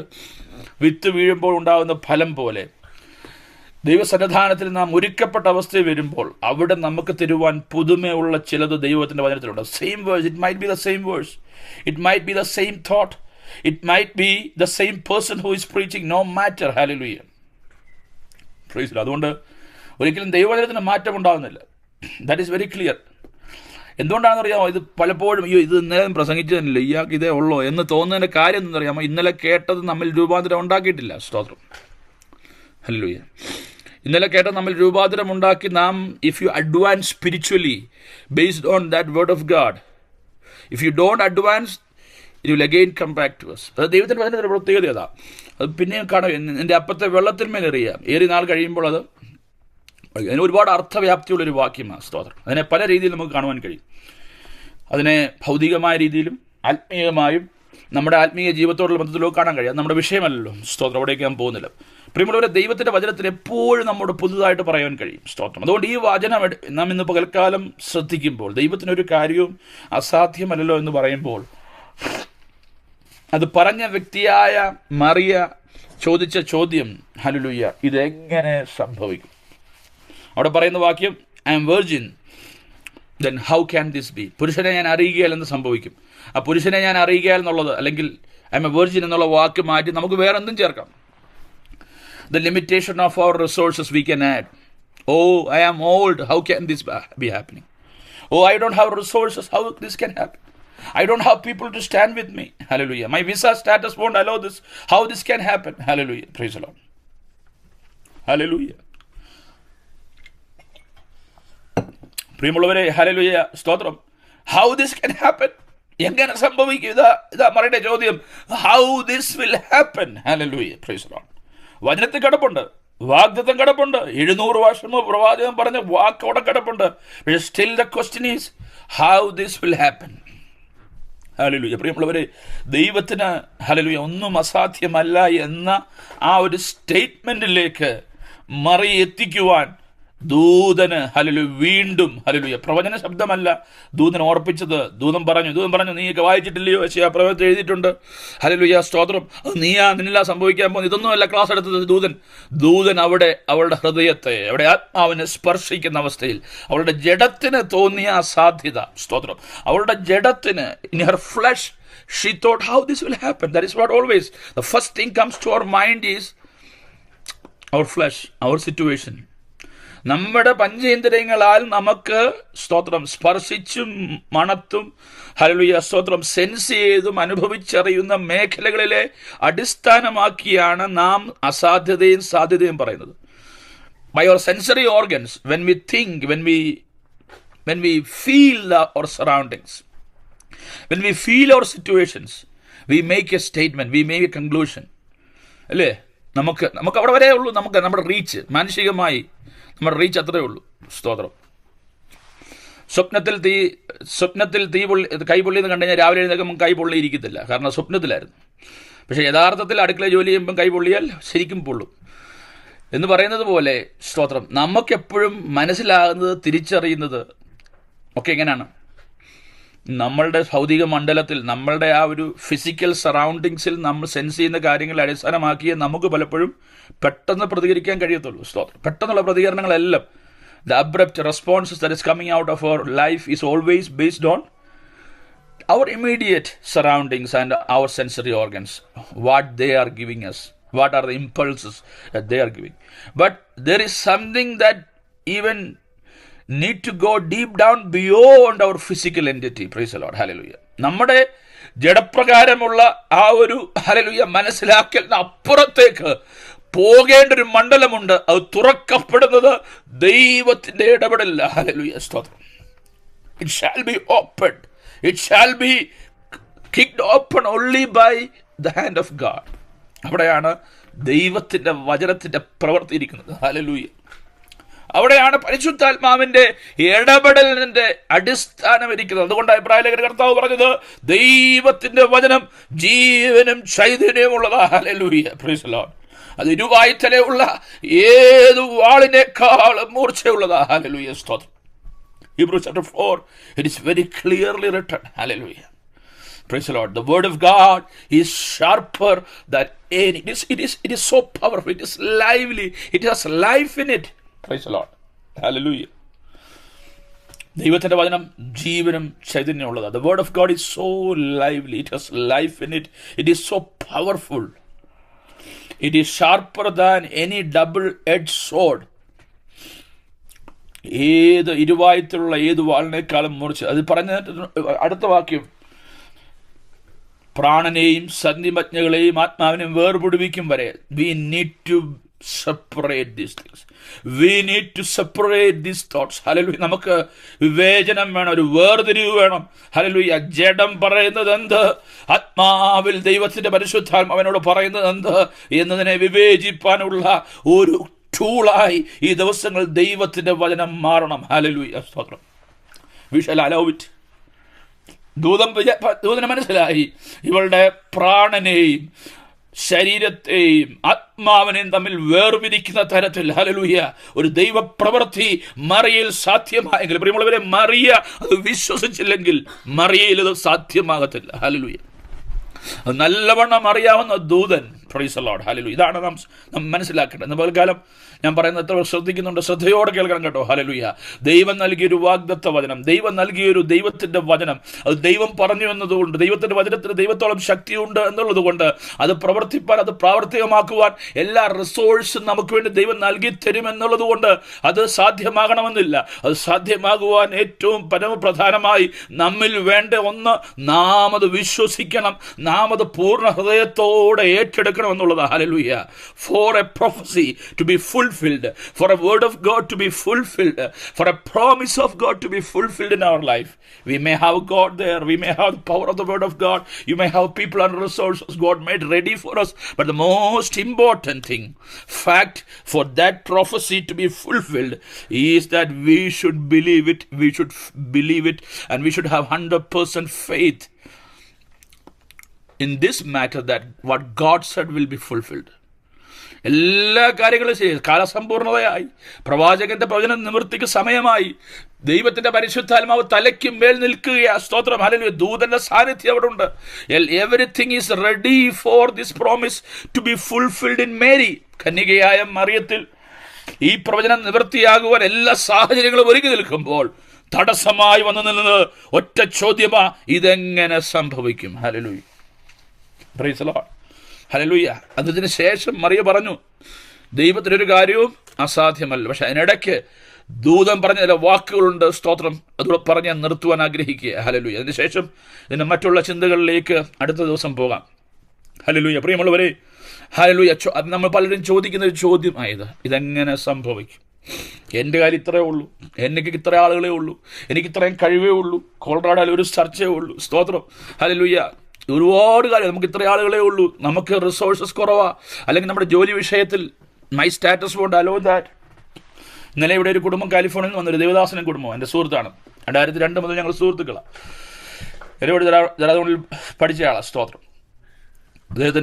വിത്ത് വീഴുമ്പോൾ ഉണ്ടാകുന്ന ഫലം പോലെ ദൈവസന്നിധാനത്തിൽ നാം ഒരുക്കപ്പെട്ട അവസ്ഥയിൽ വരുമ്പോൾ അവിടെ നമുക്ക് തരുവാൻ പുതുമയുള്ള ചിലത് ദൈവത്തിൻ്റെ വചനത്തിലുണ്ട്. Same verse, it might be the same verse, it might be the same thought, it might be the same person who is preaching, no matter. Hallelujah. Praise God. അതുകൊണ്ട് ഒരിക്കലും ദൈവവചനത്തിന് മാറ്റം ഉണ്ടാകുന്നില്ല. That is very clear. എന്തുകൊണ്ടാണെന്ന് അറിയാമോ? ഇത് പലപ്പോഴും ഇത് ഇന്നലെ പ്രസംഗിച്ചതന്നില്ല, ഇയാൾക്ക് ഇതേ ഉള്ളോ എന്ന് തോന്നുന്നതിൻ്റെ കാര്യം എന്തെന്നറിയാമോ? ഇന്നലെ കേട്ടത് നമ്മിൽ രൂപാന്തരം ഉണ്ടാക്കിയിട്ടില്ല. സ്തോത്രം. ഹല്ലേലൂയ. ഇന്നലെ കേട്ടത് നമ്മിൽ രൂപാന്തരം ഉണ്ടാക്കി നാം, if you advance spiritually based on that word of God, if you don't advance, it will again come back to us. അത് ദൈവത്തിൻ്റെ വചനത്തിൻ്റെ പ്രത്യേകത അതാ. അത് പിന്നെയും കാണാം. എൻ്റെ അപ്പത്തെ വെള്ളത്തിന്മേൽ എറിയാം, ഏറി നാൾ കഴിയുമ്പോൾ അത് അതിന് ഒരുപാട് അർത്ഥവ്യാപ്തിയുള്ളൊരു വാക്യമാണ്. സ്തോത്രം. അതിനെ പല രീതിയിൽ നമുക്ക് കാണുവാൻ കഴിയും. അതിനെ ഭൗതികമായ രീതിയിലും ആത്മീയമായും നമ്മുടെ ആത്മീയ ജീവിതത്തോടുള്ള ബന്ധത്തിലോ കാണാൻ കഴിയും. അത് നമ്മുടെ വിഷയമല്ലല്ലോ. സ്തോത്രം. അവിടേക്ക് ഞാൻ പോകുന്നില്ല. പ്രിയമുള്ളവരെ, ദൈവത്തിൻ്റെ വചനത്തിൽ എപ്പോഴും നമ്മോട് പുതുതായിട്ട് പറയാൻ കഴിയും. സ്തോത്രം. അതുകൊണ്ട് ഈ വചനം നാം ഇന്ന് പകൽക്കാലം ശ്രദ്ധിക്കുമ്പോൾ ദൈവത്തിനൊരു കാര്യവും അസാധ്യമല്ലല്ലോ എന്ന് പറയുമ്പോൾ അത് പറഞ്ഞ വ്യക്തിയായ മറിയ ചോദിച്ച ചോദ്യം, ഹല്ലേലൂയ, ഇതെങ്ങനെ സംഭവിക്കും? അവിടെ പറയുന്ന വാക്യം, I M virgin, then how can this B? പുരുഷനെ ഞാൻ അറിയുകയാൽ എന്ന് സംഭവിക്കും. ആ പുരുഷനെ ഞാൻ അറിയുകയാൽ എന്നുള്ളത്, അല്ലെങ്കിൽ ഐ എം എ വെർജിൻ എന്നുള്ള വാക്ക് മാറ്റി നമുക്ക് വേറെ എന്തും ചേർക്കാം. The limitation of our resources we can add. Oh, I am old, how can this be happening? Oh, I don't have resources, how this can happen? I don't have people to stand with me. Hallelujah. My visa status won't allow this. How this can happen? Hallelujah. Praise the Lord. Hallelujah. പ്രിയമുള്ളവരെ, hallelujah, സ്തോത്രം. How this can happen? എങ്ങനെ സംഭവിക്കും? ഇതാ മറിയുടെ ചോദ്യം. How this will happen? Hallelujah. Praise the Lord. വചനത്തിൽ കിടപ്പുണ്ട്, വാഗ്ദത്തം കിടപ്പുണ്ട്, 700 വർഷം പ്രവാചകൻ പറഞ്ഞ വാക്ക് അവിടെ കിടപ്പുണ്ട്. Still the question is, how this will happen? Hallelujah. പ്രിയമുള്ളവരെ, ദൈവത്തിന്, ഹല്ലേലൂയ, ഒന്നും അസാധ്യമല്ല എന്ന ആ ഒരു സ്റ്റേറ്റ്മെൻറ്റിലേക്ക് മറി എത്തിക്കുവാൻ ദൂതന്, ഹല്ലേലൂയ, വീണ്ടും, ഹല്ലേലൂയ, പ്രവചന ശബ്ദമല്ല ദൂതൻ ഓർപ്പിച്ചത്. ദൂതൻ പറഞ്ഞു, നീയൊക്കെ വായിച്ചിട്ടില്ലയോ? യെശയ്യാ പ്രവചനത്തിൽ എഴുതിയിട്ടുണ്ട്. ഹല്ലേലൂയ, സ്തോത്രം. അത് നിന്നില്ല സംഭവിക്കാൻ പോകുന്നത്. ഇതൊന്നുമല്ല ക്ലാസ് എടുത്തത്. ദൂതൻ അവിടെ അവളുടെ ഹൃദയത്തെ, അവിടെ ആത്മാവിനെ സ്പർശിക്കുന്ന അവസ്ഥയിൽ അവളുടെ ജഡത്തിന് തോന്നിയ അസാധ്യത, സ്തോത്രം, അവളുടെ ജഡത്തിന്, in her flesh she thought, how this will happen? That is what always the first thing comes to our mind is our flesh, our situation. നമ്മുടെ പഞ്ചേന്ദ്രിയങ്ങളാൽ നമുക്ക്, സ്തോത്രം, സ്പർശിച്ചും മണത്തും, ഹല്ലേലൂയ, സ്തോത്രം, സെൻസ് ചെയ്തും അനുഭവിച്ചറിയുന്ന മേഖലകളിലെ അടിസ്ഥാനമാക്കിയാണ് നാം അസാധ്യതയും സാധ്യതയും പറയുന്നത്. By our sensory organs, when we think, when we feel our surroundings, when we feel our situations, we make a statement, we make a conclusion. അല്ലേ? നമുക്ക് അവിടെ വരെ ഉള്ളൂ. നമ്മുടെ റീച്ച്, മാനസികമായി നമ്മുടെ റീച്ച് അത്രയേ ഉള്ളൂ. സ്തോത്രം. സ്വപ്നത്തിൽ കൈ പൊള്ളിയെന്ന് കണ്ടു കഴിഞ്ഞാൽ രാവിലെ എഴുന്നേൽക്കുമ്പോൾ കൈ പൊള്ളിയിരിക്കത്തില്ല, കാരണം സ്വപ്നത്തിലായിരുന്നു. പക്ഷേ യഥാർത്ഥത്തിൽ അടുക്കള ജോലി ചെയ്യുമ്പം കൈ പൊള്ളിയാൽ ശരിക്കും പൊള്ളും എന്ന് പറയുന്നത് പോലെ, സ്തോത്രം, നമുക്കെപ്പോഴും മനസ്സിലാകുന്നത്, തിരിച്ചറിയുന്നത് ഒക്കെ എങ്ങനെയാണ്? നമ്മളുടെ ഭൗതിക മണ്ഡലത്തിൽ, നമ്മളുടെ ആ ഒരു ഫിസിക്കൽ സറൗണ്ടിങ്സിൽ നമ്മൾ സെൻസ് ചെയ്യുന്ന കാര്യങ്ങളെ അടിസ്ഥാനമാക്കിയേ നമുക്ക് പലപ്പോഴും പെട്ടെന്ന് പ്രതികരിക്കാൻ കഴിയത്തുള്ളൂ. സ്തോത്രം. പെട്ടെന്നുള്ള പ്രതികരണങ്ങളെല്ലാം The abrupt responses that is coming out of our life is always based on our immediate surroundings and our sensory organs, what they are giving us, what are the impulses that they are giving. But there is something that even need to go deep down beyond our physical entity. Praise the Lord. Hallelujah. നമ്മുടെ ജഡപ്രകാരമുള്ള ആ ഒരു hallelujah മനസ്സിലാക്കലിന് അപ്പുറത്തേക്ക് പോകേണ്ട ഒരു മണ്ഡലമുണ്ട്. അത് തുറക്കപ്പെടുന്നത് ദൈവത്തിന്റെ ഇടപെടലില്ല. Hallelujah, സ്തോത്രം. It shall be opened. It shall be kicked open only by the hand of God. അവിടെയാണ് ദൈവത്തിന്റെ വചനത്തിന്റെ പ്രവൃത്തി ഇരിക്കുന്നത്. ഹല്ലേലൂയ. അവിടെയാണ് പരിശുദ്ധാത്മാവിന്റെ ഇടപെടലിന്റെ അടിസ്ഥാനം ഇരിക്കുന്നത്. അതുകൊണ്ട് എബ്രായലേഖന കർത്താവ് പറഞ്ഞത് ദൈവത്തിന്റെ വചനം ജീവനും ചൈതന്യമുള്ളതാ. ഹല്ലേലൂയ, പ്രൈസ് ദി ലോർഡ്. അത് ഇരുവായ്ത്തലയുള്ള ഏതു വാളിനേക്കാളും മൂർച്ചയുള്ളതാ. ഹല്ലേലൂയ, സ്തോത്രം. Hebrews chapter 4, it is very clearly written. Hallelujah. Praise the Lord. The word of God is sharper than any. It is so powerful. It is lively. It has life in it. Praise the Lord. Hallelujah. ദൈവത്തിന്റെ വചനം ജീവനും ചൈതന്യമുള്ളതാണ്. The word of God is so lively. It has life in it. It is so powerful. It is sharper than any double-edged sword. ഏത് ഇരുവായത്തിലുള്ള ഏത് വാളിനേക്കാളും മുറിച്ച്. അത് പറഞ്ഞ അടുത്ത വാക്യം, പ്രാണനെയും സന്ധിമജ്ഞകളെയും ആത്മാവിനെയും വേർപിടിപ്പിക്കും വരെ. We need to separate these things. We need to separate these thoughts. Hallelujah. നമുക്ക് വിവേചനം വേണം, ഒരു വേർതിരിവ് വേണം. ഹല്ലേലൂയ. ജഡം പറയുന്നത് എന്ത്, ആത്മാവിൽ ദൈവത്തിന്റെ പരിശുദ്ധാത്മാവ് അവനോട് പറയുന്നത് എന്ത് എന്നതിനെ വിവേചിപ്പാനുള്ള ഒരു ടൂളായി ഈ ദിവസങ്ങൾ ദൈവത്തിന്റെ വചനം മാറണം. ഹല്ലേലൂയ, സ്തോത്രം. We shall allow it. ദൂതന് മനസ്സിലായി ഇവളുടെ പ്രാണനെയും ശരീരത്തെയും ആത്മാവിനെയും തമ്മിൽ വേർപിരിക്കുന്ന തരത്തിൽ ഹല്ലേലൂയ ഒരു ദൈവപ്രവൃത്തി മറിയയിൽ സാധ്യമായെങ്കിൽ, പ്രിയമുള്ളവരെ, മറിയ അത് വിശ്വസിച്ചില്ലെങ്കിൽ മറിയയിൽ അത് സാധ്യമാകത്തില്ല. ഹല്ലേലൂയ. അത് നല്ലവണ്ണം അറിയാവുന്ന ദൂതൻ. Price the Lord. ഹല്ലേലൂയ. ഇതാണ് നാം മനസ്സിലാക്കേണ്ടത്. ഇന്ന് പകൽക്കാലം ഞാൻ പറയുന്നത് എത്ര ശ്രദ്ധിക്കുന്നുണ്ട്, ശ്രദ്ധയോടെ കേൾക്കണം കേട്ടോ. ഹല്ലേലൂയ. ദൈവം നൽകിയൊരു വാഗ്ദത്ത വചനം, ദൈവം നൽകിയൊരു ദൈവത്തിന്റെ വചനം, അത് ദൈവം പറഞ്ഞു എന്നതുകൊണ്ട്, ദൈവത്തിന്റെ വചനത്തിന് ദൈവത്തോളം ശക്തിയുണ്ട് എന്നുള്ളത് കൊണ്ട് അത് പ്രവർത്തിപ്പാൻ, അത് പ്രാവർത്തികമാക്കുവാൻ എല്ലാ റിസോഴ്സും നമുക്ക് വേണ്ടി ദൈവം നൽകി തരുമെന്നുള്ളത് കൊണ്ട് അത് സാധ്യമാകണമെന്നില്ല. അത് സാധ്യമാകുവാൻ ഏറ്റവും പരമപ്രധാനമായി നമ്മിൽ വേണ്ട ഒന്ന്, നാം അത് വിശ്വസിക്കണം, നാം അത് പൂർണ്ണ ഹൃദയത്തോടെ ഏറ്റെടുക്കണം എന്നുള്ളതാണ്. Hallelujah. For a prophecy to be fulfilled, for a word of God to be fulfilled, for a promise of God to be fulfilled in our life, we may have God there, we may have the power of the word of God, you may have people and resources God made ready for us, but the most important thing, fact, for that prophecy to be fulfilled is that we should believe it, and we should have 100% faith in this matter that what God said will be fulfilled. എല്ലാ കാര്യങ്ങളും ശരി, കാലസമ്പൂർണതയായി, പ്രവാചകന്റെ പ്രവചന നിവൃത്തിക്ക് സമയമായി, ദൈവത്തിന്റെ പരിശുദ്ധാത്മാവ് തലയ്ക്ക് മേൽ നിൽക്കുകയാ. സ്തോത്രം. ഹല്ലേലൂയ. ദൂതന്റെ സാന്നിധ്യം അവിടെ ഉണ്ട്. Everything is ready for this promise to be fulfilled in Mary. കന്യകയായ മറിയത്തിൽ ഈ പ്രവചനം നിവൃത്തിയാകുവാൻ എല്ലാ സാഹചര്യങ്ങളും ഒരുങ്ങി നിൽക്കുമ്പോൾ തടസ്സമായി വന്നു നിന്നത് ഒറ്റ ചോദ്യമാ, ഇതെങ്ങനെ സംഭവിക്കും? Hallelujah. Praise the Lord. Hallelujah. അതിന് ശേഷം മറിയ പറഞ്ഞു, ദൈവത്തിനൊരു കാര്യവും അസാധ്യമല്ല. പക്ഷെ അതിനിടയ്ക്ക് ദൂതൻ പറഞ്ഞ ചില വാക്കുകളുണ്ട്. സ്തോത്രം. അതുകൂടെ പറഞ്ഞ് ഞാൻ നിർത്തുവാൻ ആഗ്രഹിക്കുക. ഹല്ലേലൂയ. അതിനുശേഷം ഇതിൻ്റെ മറ്റുള്ള ചിന്തകളിലേക്ക് അടുത്ത ദിവസം പോകാം. ഹല്ലേലൂയ. പ്രിയമുള്ളവരെ, ഹല്ലേലൂയ. അത് നമ്മൾ പലരും ചോദിക്കുന്ന ഒരു ചോദ്യമായത്, ഇതെങ്ങനെ സംഭവിക്കും? എൻ്റെ കാര്യം ഇത്രയേ ഉള്ളൂ, എനിക്ക് ഇത്ര ആളുകളേ ഉള്ളൂ, എനിക്ക് ഇത്രയും കഴിവേ ഉള്ളൂ, കോളറാഡോയിൽ ഒരു ചർച്ചയേ ഉള്ളൂ. സ്തോത്രം. ഹല്ലേലൂയ. ഒരുപാട് കാര്യം, നമുക്ക് ഇത്ര ആളുകളേ ഉള്ളൂ, നമുക്ക് റിസോഴ്സസ് കുറവാ, അല്ലെങ്കിൽ നമ്മുടെ ജോലി വിഷയത്തിൽ my status won't allow that. ഇന്നലെ ഇവിടെ ഒരു കുടുംബം കാലിഫോർണിയയിൽ നിന്ന് വന്നൊരു ദേവദാസനും കുടുംബം, എൻ്റെ സുഹൃത്താണ്. 2002 മുതൽ ഞങ്ങൾ സുഹൃത്തുക്കളാണ്. ഇവിടെ ദരാദൂണിൽ പഠിച്ച ആളാണ്. സ്തോത്രം. അദ്ദേഹം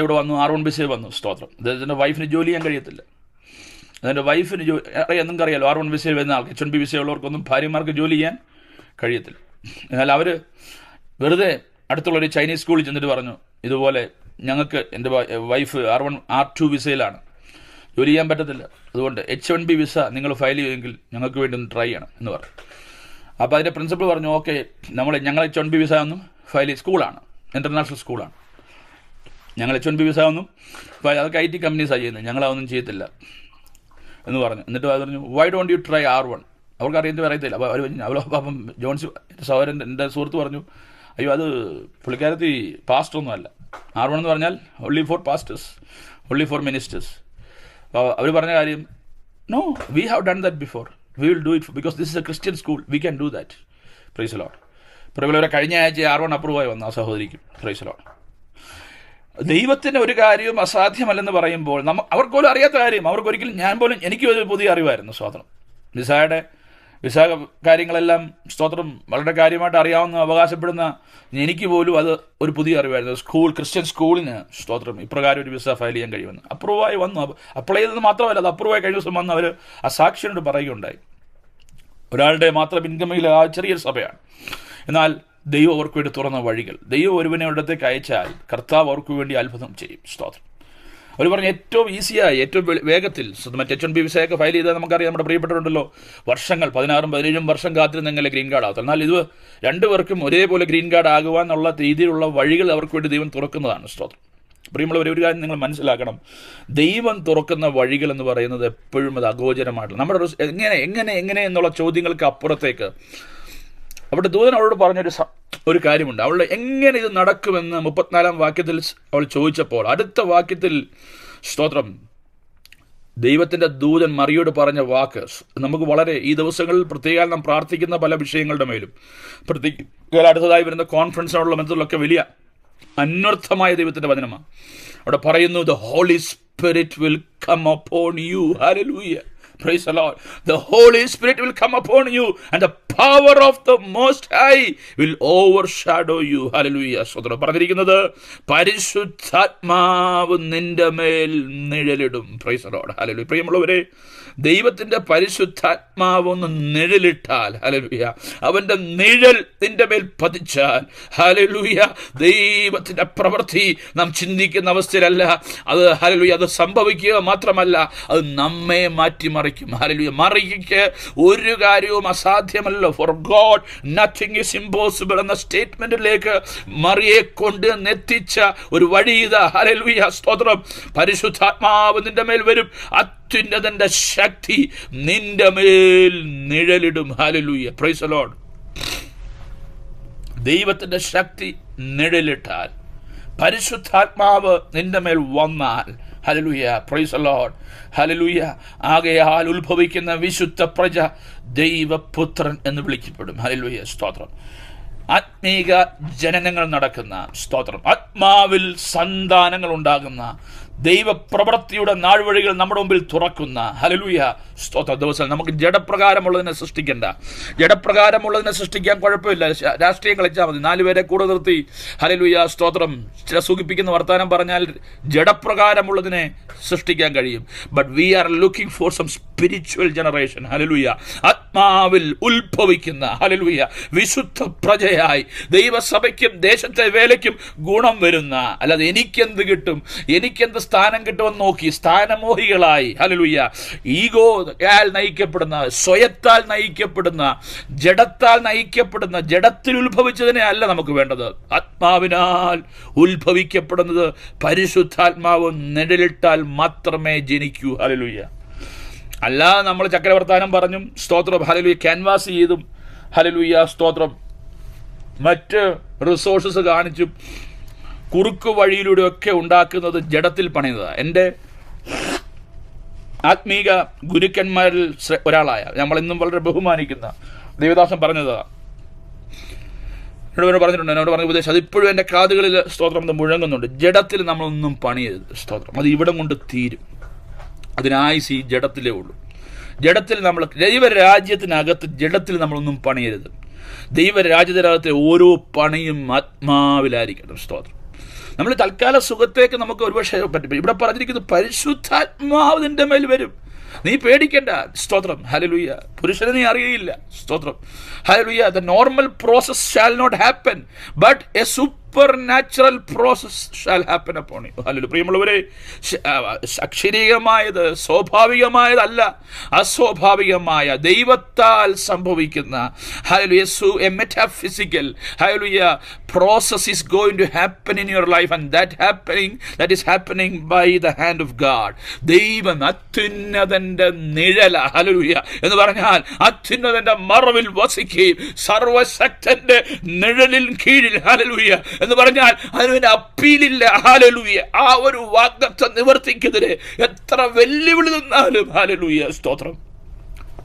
ഇവിടെ വന്നു, R1BC വന്നു. സ്തോത്രം. അദ്ദേഹത്തിൻ്റെ വൈഫിന് ജോലി ചെയ്യാൻ കഴിയത്തില്ല. അതിൻ്റെ വൈഫിന് നിങ്ങൾക്ക് അറിയാലോ, R1BC വരുന്ന ആൾക്ക്, H1B വിസ ഉള്ളവർക്കൊന്നും ഭാര്യമാർക്ക് ജോലി ചെയ്യാൻ കഴിയത്തില്ല. എന്നാൽ അവർ വെറുതെ അടുത്തുള്ളൊരു ചൈനീസ് സ്കൂളിൽ ചെന്നിട്ട് പറഞ്ഞു, ഇതുപോലെ ഞങ്ങൾക്ക്, എൻ്റെ വൈഫ് R2 വിസയിലാണ്, ജോലി ചെയ്യാൻ പറ്റത്തില്ല. അതുകൊണ്ട് H1B വിസ നിങ്ങൾ ഫയൽ ചെയ്യുമെങ്കിൽ ഞങ്ങൾക്ക് വേണ്ടി ഒന്ന് ട്രൈ ചെയ്യണം എന്ന് പറഞ്ഞു. അപ്പോൾ അതിൻ്റെ പ്രിൻസിപ്പൾ പറഞ്ഞു, ഓക്കെ, ഞങ്ങൾ H1B വിസ ഒന്നും ഫയൽ ചെയ്ത്, സ്കൂളാണ്, ഇൻ്റർനാഷണൽ സ്കൂളാണ്, ഞങ്ങൾ H1B വിസ ഒന്നും അതൊക്കെ IT കമ്പനീസാണ് ചെയ്യുന്നത്, ഞങ്ങളതൊന്നും ചെയ്യത്തില്ല എന്ന് പറഞ്ഞു. എന്നിട്ട് അത് പറഞ്ഞു, why don't you try R1? അവർക്ക് അറിയത്തില്ല. അപ്പോൾ അപ്പം ജോൺസ് സഹോദരൻ എൻ്റെ സുഹൃത്ത് പറഞ്ഞു, അയ്യോ അത് പുള്ളിക്കാരത്തി പാസ്റ്ററൊന്നും അല്ല, R1 എന്ന് പറഞ്ഞാൽ only for pastors, only for ministers. അപ്പോൾ അവർ പറഞ്ഞ കാര്യം, no, we have done that before, we will do it because this is a Christian school, we can do that. Praise the Lord. പ്രബലവരെ കഴിഞ്ഞ ആഴ്ച R1 അപ്രൂവായി വന്നു ആ സഹോദരിക്കും. Price the Lord. ദൈവത്തിന് ഒരു കാര്യവും അസാധ്യമല്ലെന്ന് പറയുമ്പോൾ അവർക്ക് പോലും അറിയാത്ത കാര്യം, അവർക്കൊരിക്കലും, എനിക്കും ഒരു പുതിയ അറിവായിരുന്നു. സ്തോത്രം. വിസ കാര്യങ്ങളെല്ലാം സ്തോത്രം വളരെ കാര്യമായിട്ട് അറിയാവുന്ന അവകാശപ്പെടുന്ന എനിക്ക് പോലും അത് ഒരു പുതിയ അറിവായിരുന്നു. ക്രിസ്ത്യൻ സ്കൂളിന് സ്തോത്രം ഇപ്രകാരം ഒരു വിസ ഫയൽ ചെയ്യാൻ കഴിയുമെന്ന് അപ്രൂവായി വന്നു. അപ്ലൈ ചെയ്തത് മാത്രമല്ല, അത് അപ്രൂവായി കഴിഞ്ഞ ദിവസം വന്ന് അവർ ആ സാക്ഷിയോട് പറയുകയുണ്ടായി. ഒരാളുടെ മാത്രം ഇൻകമിൽ ആ ചെറിയൊരു സഭയാണ്. എന്നാൽ ദൈവം അവർക്ക് വേണ്ടി തുറന്ന വഴികൾ, ദൈവം ഒരുവനെ ഇടത്തേക്ക് അയച്ചാൽ കർത്താവ് അവർക്ക് വേണ്ടി അത്ഭുതം ചെയ്യും. സ്തോത്രം. അവർ പറഞ്ഞ് ഏറ്റവും ഈസിയായി, ഏറ്റവും വേഗത്തിൽ മറ്റേ H1B വിസയൊക്കെ ഫയൽ ചെയ്താൽ നമുക്കറിയാം, നമ്മുടെ പ്രിയപ്പെട്ടവരുണ്ടല്ലോ, വർഷങ്ങൾ 16-17 വർഷം കാത്തിരുന്നെങ്കിൽ ഗ്രീൻ കാർഡ് ആകത്തുള്ളൂ. എന്നാൽ ഇത് രണ്ടുപേർക്കും ഒരേപോലെ ഗ്രീൻ കാർഡ് ആകുവാന്നുള്ള രീതിയിലുള്ള വഴികൾ അവർക്ക് വേണ്ടി ദൈവം തുറക്കുന്നതാണ്. സ്തോത്രം. പ്രിയമുള്ളവർ, ഒരു കാര്യം നിങ്ങൾ മനസ്സിലാക്കണം, ദൈവം തുറക്കുന്ന വഴികൾ എന്ന് പറയുന്നത് എപ്പോഴും അത് അഗോചരമായിട്ടുള്ള, നമ്മുടെ എങ്ങനെ എന്നുള്ള ചോദ്യങ്ങൾക്ക് അപ്പുറത്തേക്ക് അവിടെ ദൂതൻ അവളോട് പറഞ്ഞൊരു കാര്യമുണ്ട്. അവളുടെ എങ്ങനെ ഇത് നടക്കുമെന്ന് 34-ാം വാക്യത്തിൽ അവൾ ചോദിച്ചപ്പോൾ, അടുത്ത വാക്യത്തിൽ സ്തോത്രം ദൈവത്തിൻ്റെ ദൂതൻ മറിയോട് പറഞ്ഞ വാക്ക് നമുക്ക് വളരെ ഈ ദിവസങ്ങളിൽ പ്രത്യേകം നാം പ്രാർത്ഥിക്കുന്ന പല വിഷയങ്ങളുടെ മേലും, പ്രത്യേക അടുത്തതായി വരുന്ന കോൺഫറൻസിനുള്ള ബന്ധത്തിലൊക്കെ വലിയ അന്വർത്ഥമായ ദൈവത്തിൻ്റെ വചനമാണ്. അവിടെ പറയുന്നു, the Holy Spirit will come upon you. Hallelujah. Praise the Lord. The Holy Spirit will come upon you and the power of the Most High will overshadow you. Hallelujah. സ്വതന്ത്രം പറഞ്ഞിരിക്കുന്നത്, പരിശുദ്ധാത്മാവ് നിന്റെ മേൽ നിഴലിടും. Praise the Lord. Hallelujah. പ്രിയമുള്ളവരെ, ദൈവത്തിൻ്റെ പരിശുദ്ധാത്മാവ് ഒന്ന് നിഴലിട്ടാൽ, hallelujah, അവൻ്റെ നിഴൽ നിന്റെ മേൽ പതിച്ചാൽ, ഹല്ലേലൂയ, ദൈവത്തിൻ്റെ പ്രവൃത്തി നാം ചിന്തിക്കുന്ന അവസ്ഥയിലല്ല അത്. ഹല്ലേലൂയ, അത് സംഭവിക്കുക മാത്രമല്ല, അത് നമ്മെ മാറ്റിമറിക്കും. ഹല്ലേലൂയ. മറിയയ്ക്ക് ഒരു കാര്യവും അസാധ്യമല്ലോ. For God nothing is impossible എന്ന സ്റ്റേറ്റ്മെന്റിലേക്ക് മറിയെ കൊണ്ട് എത്തിച്ച ഒരു വഴി ഇതാ. ഹല്ലേലൂയ. സ്തോത്രം. പരിശുദ്ധാത്മാവ് നിന്റെ മേൽ വരും, അത്യുന്നതന്റെ ശക്തി നിന്റെ മേൽ നിഴലിടും. ഹല്ലേലൂയ. Praise the Lord. ദൈവത്തിന്റെ ശക്തി നിഴലിട്ടാൽ, പരിശുദ്ധാത്മാവ് നിന്റെ മേൽ വന്നാൽ, hallelujah, praise the Lord, hallelujah, ആകയാൽ ഉത്ഭവിക്കുന്ന വിശുദ്ധ പ്രജ ദൈവപുത്രൻ എന്ന് വിളിക്കപ്പെടും. ഹല്ലേലൂയ. സ്തോത്രം. ആത്മീക ജനനങ്ങൾ നടക്കുന്ന, സ്തോത്രം, ആത്മാവിൽ സന്താനങ്ങൾ ഉണ്ടാകുന്ന, ദൈവപ്രവൃത്തിയുടെ നാൾവഴികൾ നമ്മുടെ മുമ്പിൽ തുറക്കുന്ന, ഹല്ലേലൂയ, സ്തോത്ര ദിവസം. നമുക്ക് ജഡപ്രകാരമുള്ളതിനെ സൃഷ്ടിക്കേണ്ട. ജഡപ്രകാരമുള്ളതിനെ സൃഷ്ടിക്കാൻ കുഴപ്പമില്ല, രാഷ്ട്രീയം കളിച്ചാൽ മതി. 4 പേരെ കൂടെ നിർത്തി, ഹല്ലേലൂയ, സ്തോത്രം, ചില സുഖിപ്പിക്കുന്ന വർത്താനം പറഞ്ഞാൽ ജഡപ്രകാരമുള്ളതിനെ സൃഷ്ടിക്കാൻ കഴിയും. But we are looking for some spiritual generation. Hallelujah. ആത്മാവിൽ ഉത്ഭവിക്കുന്ന, ഹല്ലേലൂയ, വിശുദ്ധ പ്രജയായി ദൈവസഭയ്ക്കും ദേശത്തെ വേലയ്ക്കും ഗുണം വരുന്ന, അല്ലാതെ എനിക്കെന്ത് കിട്ടും, എനിക്കെന്ത് സ്ഥാനം കിട്ടുമെന്ന് നോക്കി സ്ഥാനമോഹികളായി, ഹല്ലേലൂയ, ഈഗോയാൽ നയിക്കപ്പെടുന്ന, സ്വയത്താൽ നയിക്കപ്പെടുന്ന, ജഡത്താൽ നയിക്കപ്പെടുന്ന, ജഡത്തിൽ ഉത്ഭവിച്ചതിനെ അല്ല നമുക്ക് വേണ്ടത്. ആത്മാവിനാൽ ഉത്ഭവിക്കപ്പെടുന്നത് പരിശുദ്ധാത്മാവ് നിഴലിട്ടാൽ മാത്രമേ ജനിക്കൂ. ഹല്ലേലൂയ. അല്ലാതെ നമ്മൾ ചക്രവർത്താനം പറഞ്ഞും, സ്തോത്രം, ഹല്ലേലൂയ, ക്യാൻവാസ് ചെയ്തും, ഹല്ലേലൂയ, സ്തോത്രം, മറ്റ് റിസോഴ്സസ് കാണിച്ചും കുറുക്കു വഴിയിലൂടെയൊക്കെ ഉണ്ടാക്കുന്നത് ജഡത്തിൽ പണിയുന്നതാണ്. എൻ്റെ ആത്മീക ഗുരുക്കന്മാരിൽ ഒരാളായ, നമ്മളിന്നും വളരെ ബഹുമാനിക്കുന്ന ദേവദാസൻ പറഞ്ഞതാണ്, എന്നോട് പറഞ്ഞിട്ടുണ്ട്, എന്നോട് പറഞ്ഞ ഉപദേശം അതിപ്പോഴും എൻ്റെ കാതുകളിൽ, സ്തോത്രം, അത് മുഴങ്ങുന്നുണ്ട്. ജഡത്തിൽ നമ്മളൊന്നും പണിയരുത്. സ്തോത്രം. അത് ഇവിടം കൊണ്ട് തീരും. അതിനായുസ് ഈ ജഡത്തിലേ ഉള്ളൂ. ജഡത്തിൽ നമ്മൾ, ദൈവരാജ്യത്തിനകത്ത് ജഡത്തിൽ നമ്മളൊന്നും പണിയരുത്. ദൈവരാജ്യത്തിനകത്തെ ഓരോ പണിയും ആത്മാവിലായിരിക്കണം. സ്തോത്രം. നമ്മൾ തൽക്കാല സുഖത്തേക്ക് നമുക്ക് ഒരുപക്ഷെ പറ്റും. ഇവിടെ പറഞ്ഞിരിക്കുന്നത് പരിശുദ്ധാത്മാവ് നിന്റെ മേൽ വരും, നീ പേടിക്കണ്ട. സ്തോത്രം. ഹല്ലേലൂയ. പുരുഷനെ നീ അറിയില്ല. സ്തോത്രം. Hallelujah. The normal process shall not happen, but a super natural process shall happen upon you. Hallelujah. പ്രിയമുള്ളവരെ, അക്ഷരീയമായത്, സ്വാഭാവികമായതല്ല, അസ്വാഭാവികമായ ദൈവത്താൽ സംഭവിക്കുന്ന a metaphysical process is going to happen in your life, and that is happening by the hand of God. ദൈവം അത്യുന്നതന്റെ നിഴല, hallelujah, എന്ന് പറഞ്ഞാൽ അത്യുന്നതന്റെ മറവിൽ വസിക്കുകയും സർവശക്തന്റെ നിഴലിൽ കീഴിൽ, ഹല്ലേലൂയ, എന്ന് പറഞ്ഞാൽ അതിന് അപ്പീലില്ല. ഹല്ലേലൂയ. ആ ഒരു വാഗ്ദത്തം നിവർത്തിക്കെതിരെ എത്ര വെല്ലുവിളി നിന്നാലും, ഹല്ലേലൂയ, സ്തോത്രം,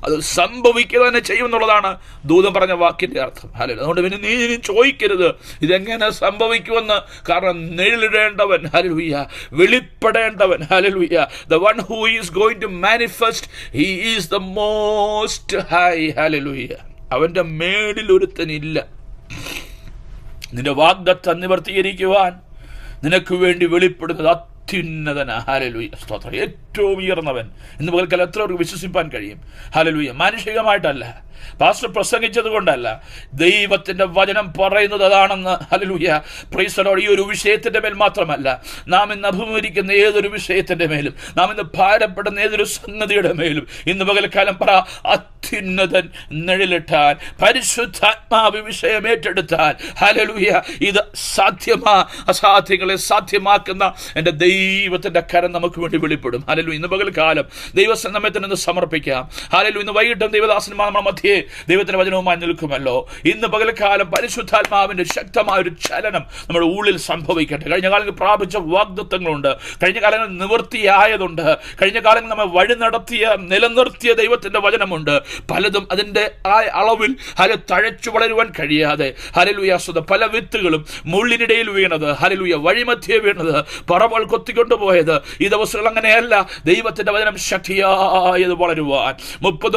അത് സംഭവിക്കുക തന്നെ ചെയ്യുമെന്നുള്ളതാണ് ദൂതൻ പറഞ്ഞ വാക്കിന്റെ അർത്ഥം. ഹല്ലേലൂയ. അതുകൊണ്ട് പിന്നെ നീ ചോദിക്കരുത് ഇതെങ്ങനെ സംഭവിക്കുമെന്ന്. കാരണം നേരിടേണ്ടവൻ, ഹല്ലേലൂയ, വെളിപ്പെടേണ്ടവൻ, ഹല്ലേലൂയ, the one who is going to manifest, he is the most high, hallelujah. അവന്റെ മേളിൽ ഒരുത്തനില്ല. നിന്റെ വാഗ്ദത്തം നിവർത്തീകരിക്കുവാൻ നിനക്ക് വേണ്ടി വെളിപ്പെടുന്നത് അത്യുന്നതന, ഹല്ലേലൂയ, സ്തോത്രം, ഏറ്റവും ഉയർന്നവൻ. ഇന്ന് പകൽക്കാലം എത്ര പേർക്ക് വിശ്വസിപ്പാൻ കഴിയും? ഹല്ലേലൂയ. മാനുഷികമായിട്ടല്ല, പാസ്റ്റർ പ്രസംഗിച്ചത് കൊണ്ടല്ല, ദൈവത്തിന്റെ വചനം പറയുന്നത് അതാണെന്ന്. Hallelujah, praise the Lord. ഈ ഒരു വിഷയത്തിന്റെ മേൽ മാത്രമല്ല, നാം ഇന്ന് അഭിമുഖീകരിക്കുന്ന ഏതൊരു വിഷയത്തിന്റെ മേലും, നാം ഇന്ന് ഭാരപ്പെടുന്ന ഏതൊരു സംഗതിയുടെ മേലും ഇന്ന് പകൽക്കാലം പറ, അത്യുന്നതൻ നിഴലിട്ടാൽ, പരിശുദ്ധാത്മാവ് വിഷയം ഏറ്റെടുത്താൽ, ഹല്ലേലൂയ, ഇത് അസാധ്യങ്ങളെ സാധ്യമാക്കുന്ന എൻ്റെ ദൈവത്തിന്റെ കരം നമുക്ക് വേണ്ടി വെളിപ്പെടും. ഹല്ലേലൂയ. ഇന്ന് പകൽക്കാലം ദൈവസന്നമത്തിന് ഇന്ന് സമർപ്പിക്കാം. ഹല്ലേലൂയ. ഇന്ന് വൈകിട്ടും ദൈവദാസന്മാർ നമ്മുടെ മധ്യേ ദൈവത്തിന്റെ വചനവുമായി നിൽക്കുമല്ലോ. ഇന്ന് പകൽക്കാലം പരിശുദ്ധാത്മാവിന്റെ ശക്തമായ ഒരു ചലനം നമ്മുടെ ഉള്ളിൽ സംഭവിക്കട്ടെ. കഴിഞ്ഞ കാലങ്ങളിൽ പ്രാപിച്ച വാഗ്ദത്തങ്ങളുണ്ട്, കഴിഞ്ഞ കാലങ്ങളിൽ നിവൃത്തിയായതുണ്ട്, കഴിഞ്ഞ കാലങ്ങളിൽ നമ്മെ വഴി നടത്തിയ നിലനിർത്തിയ ദൈവത്തിന്റെ വചനമുണ്ട്. പലതും അതിന്റെ ആ അളവിൽ തഴച്ചു വളരുവാൻ കഴിയാതെ, ഹല്ലേലൂയ, പല വിത്തുകളും മുള്ളിനിടയിൽ വീണത്, ഹല്ലേലൂയ, വഴിമധ്യേ വീണത്, പറവൾ കൊത്തിക്കൊണ്ടുപോയത്. ഈ ദിവസങ്ങൾ അങ്ങനെയല്ല. ദൈവത്തിന്റെ വചനം ശക്തിയായത് വളരുവാൻ 30,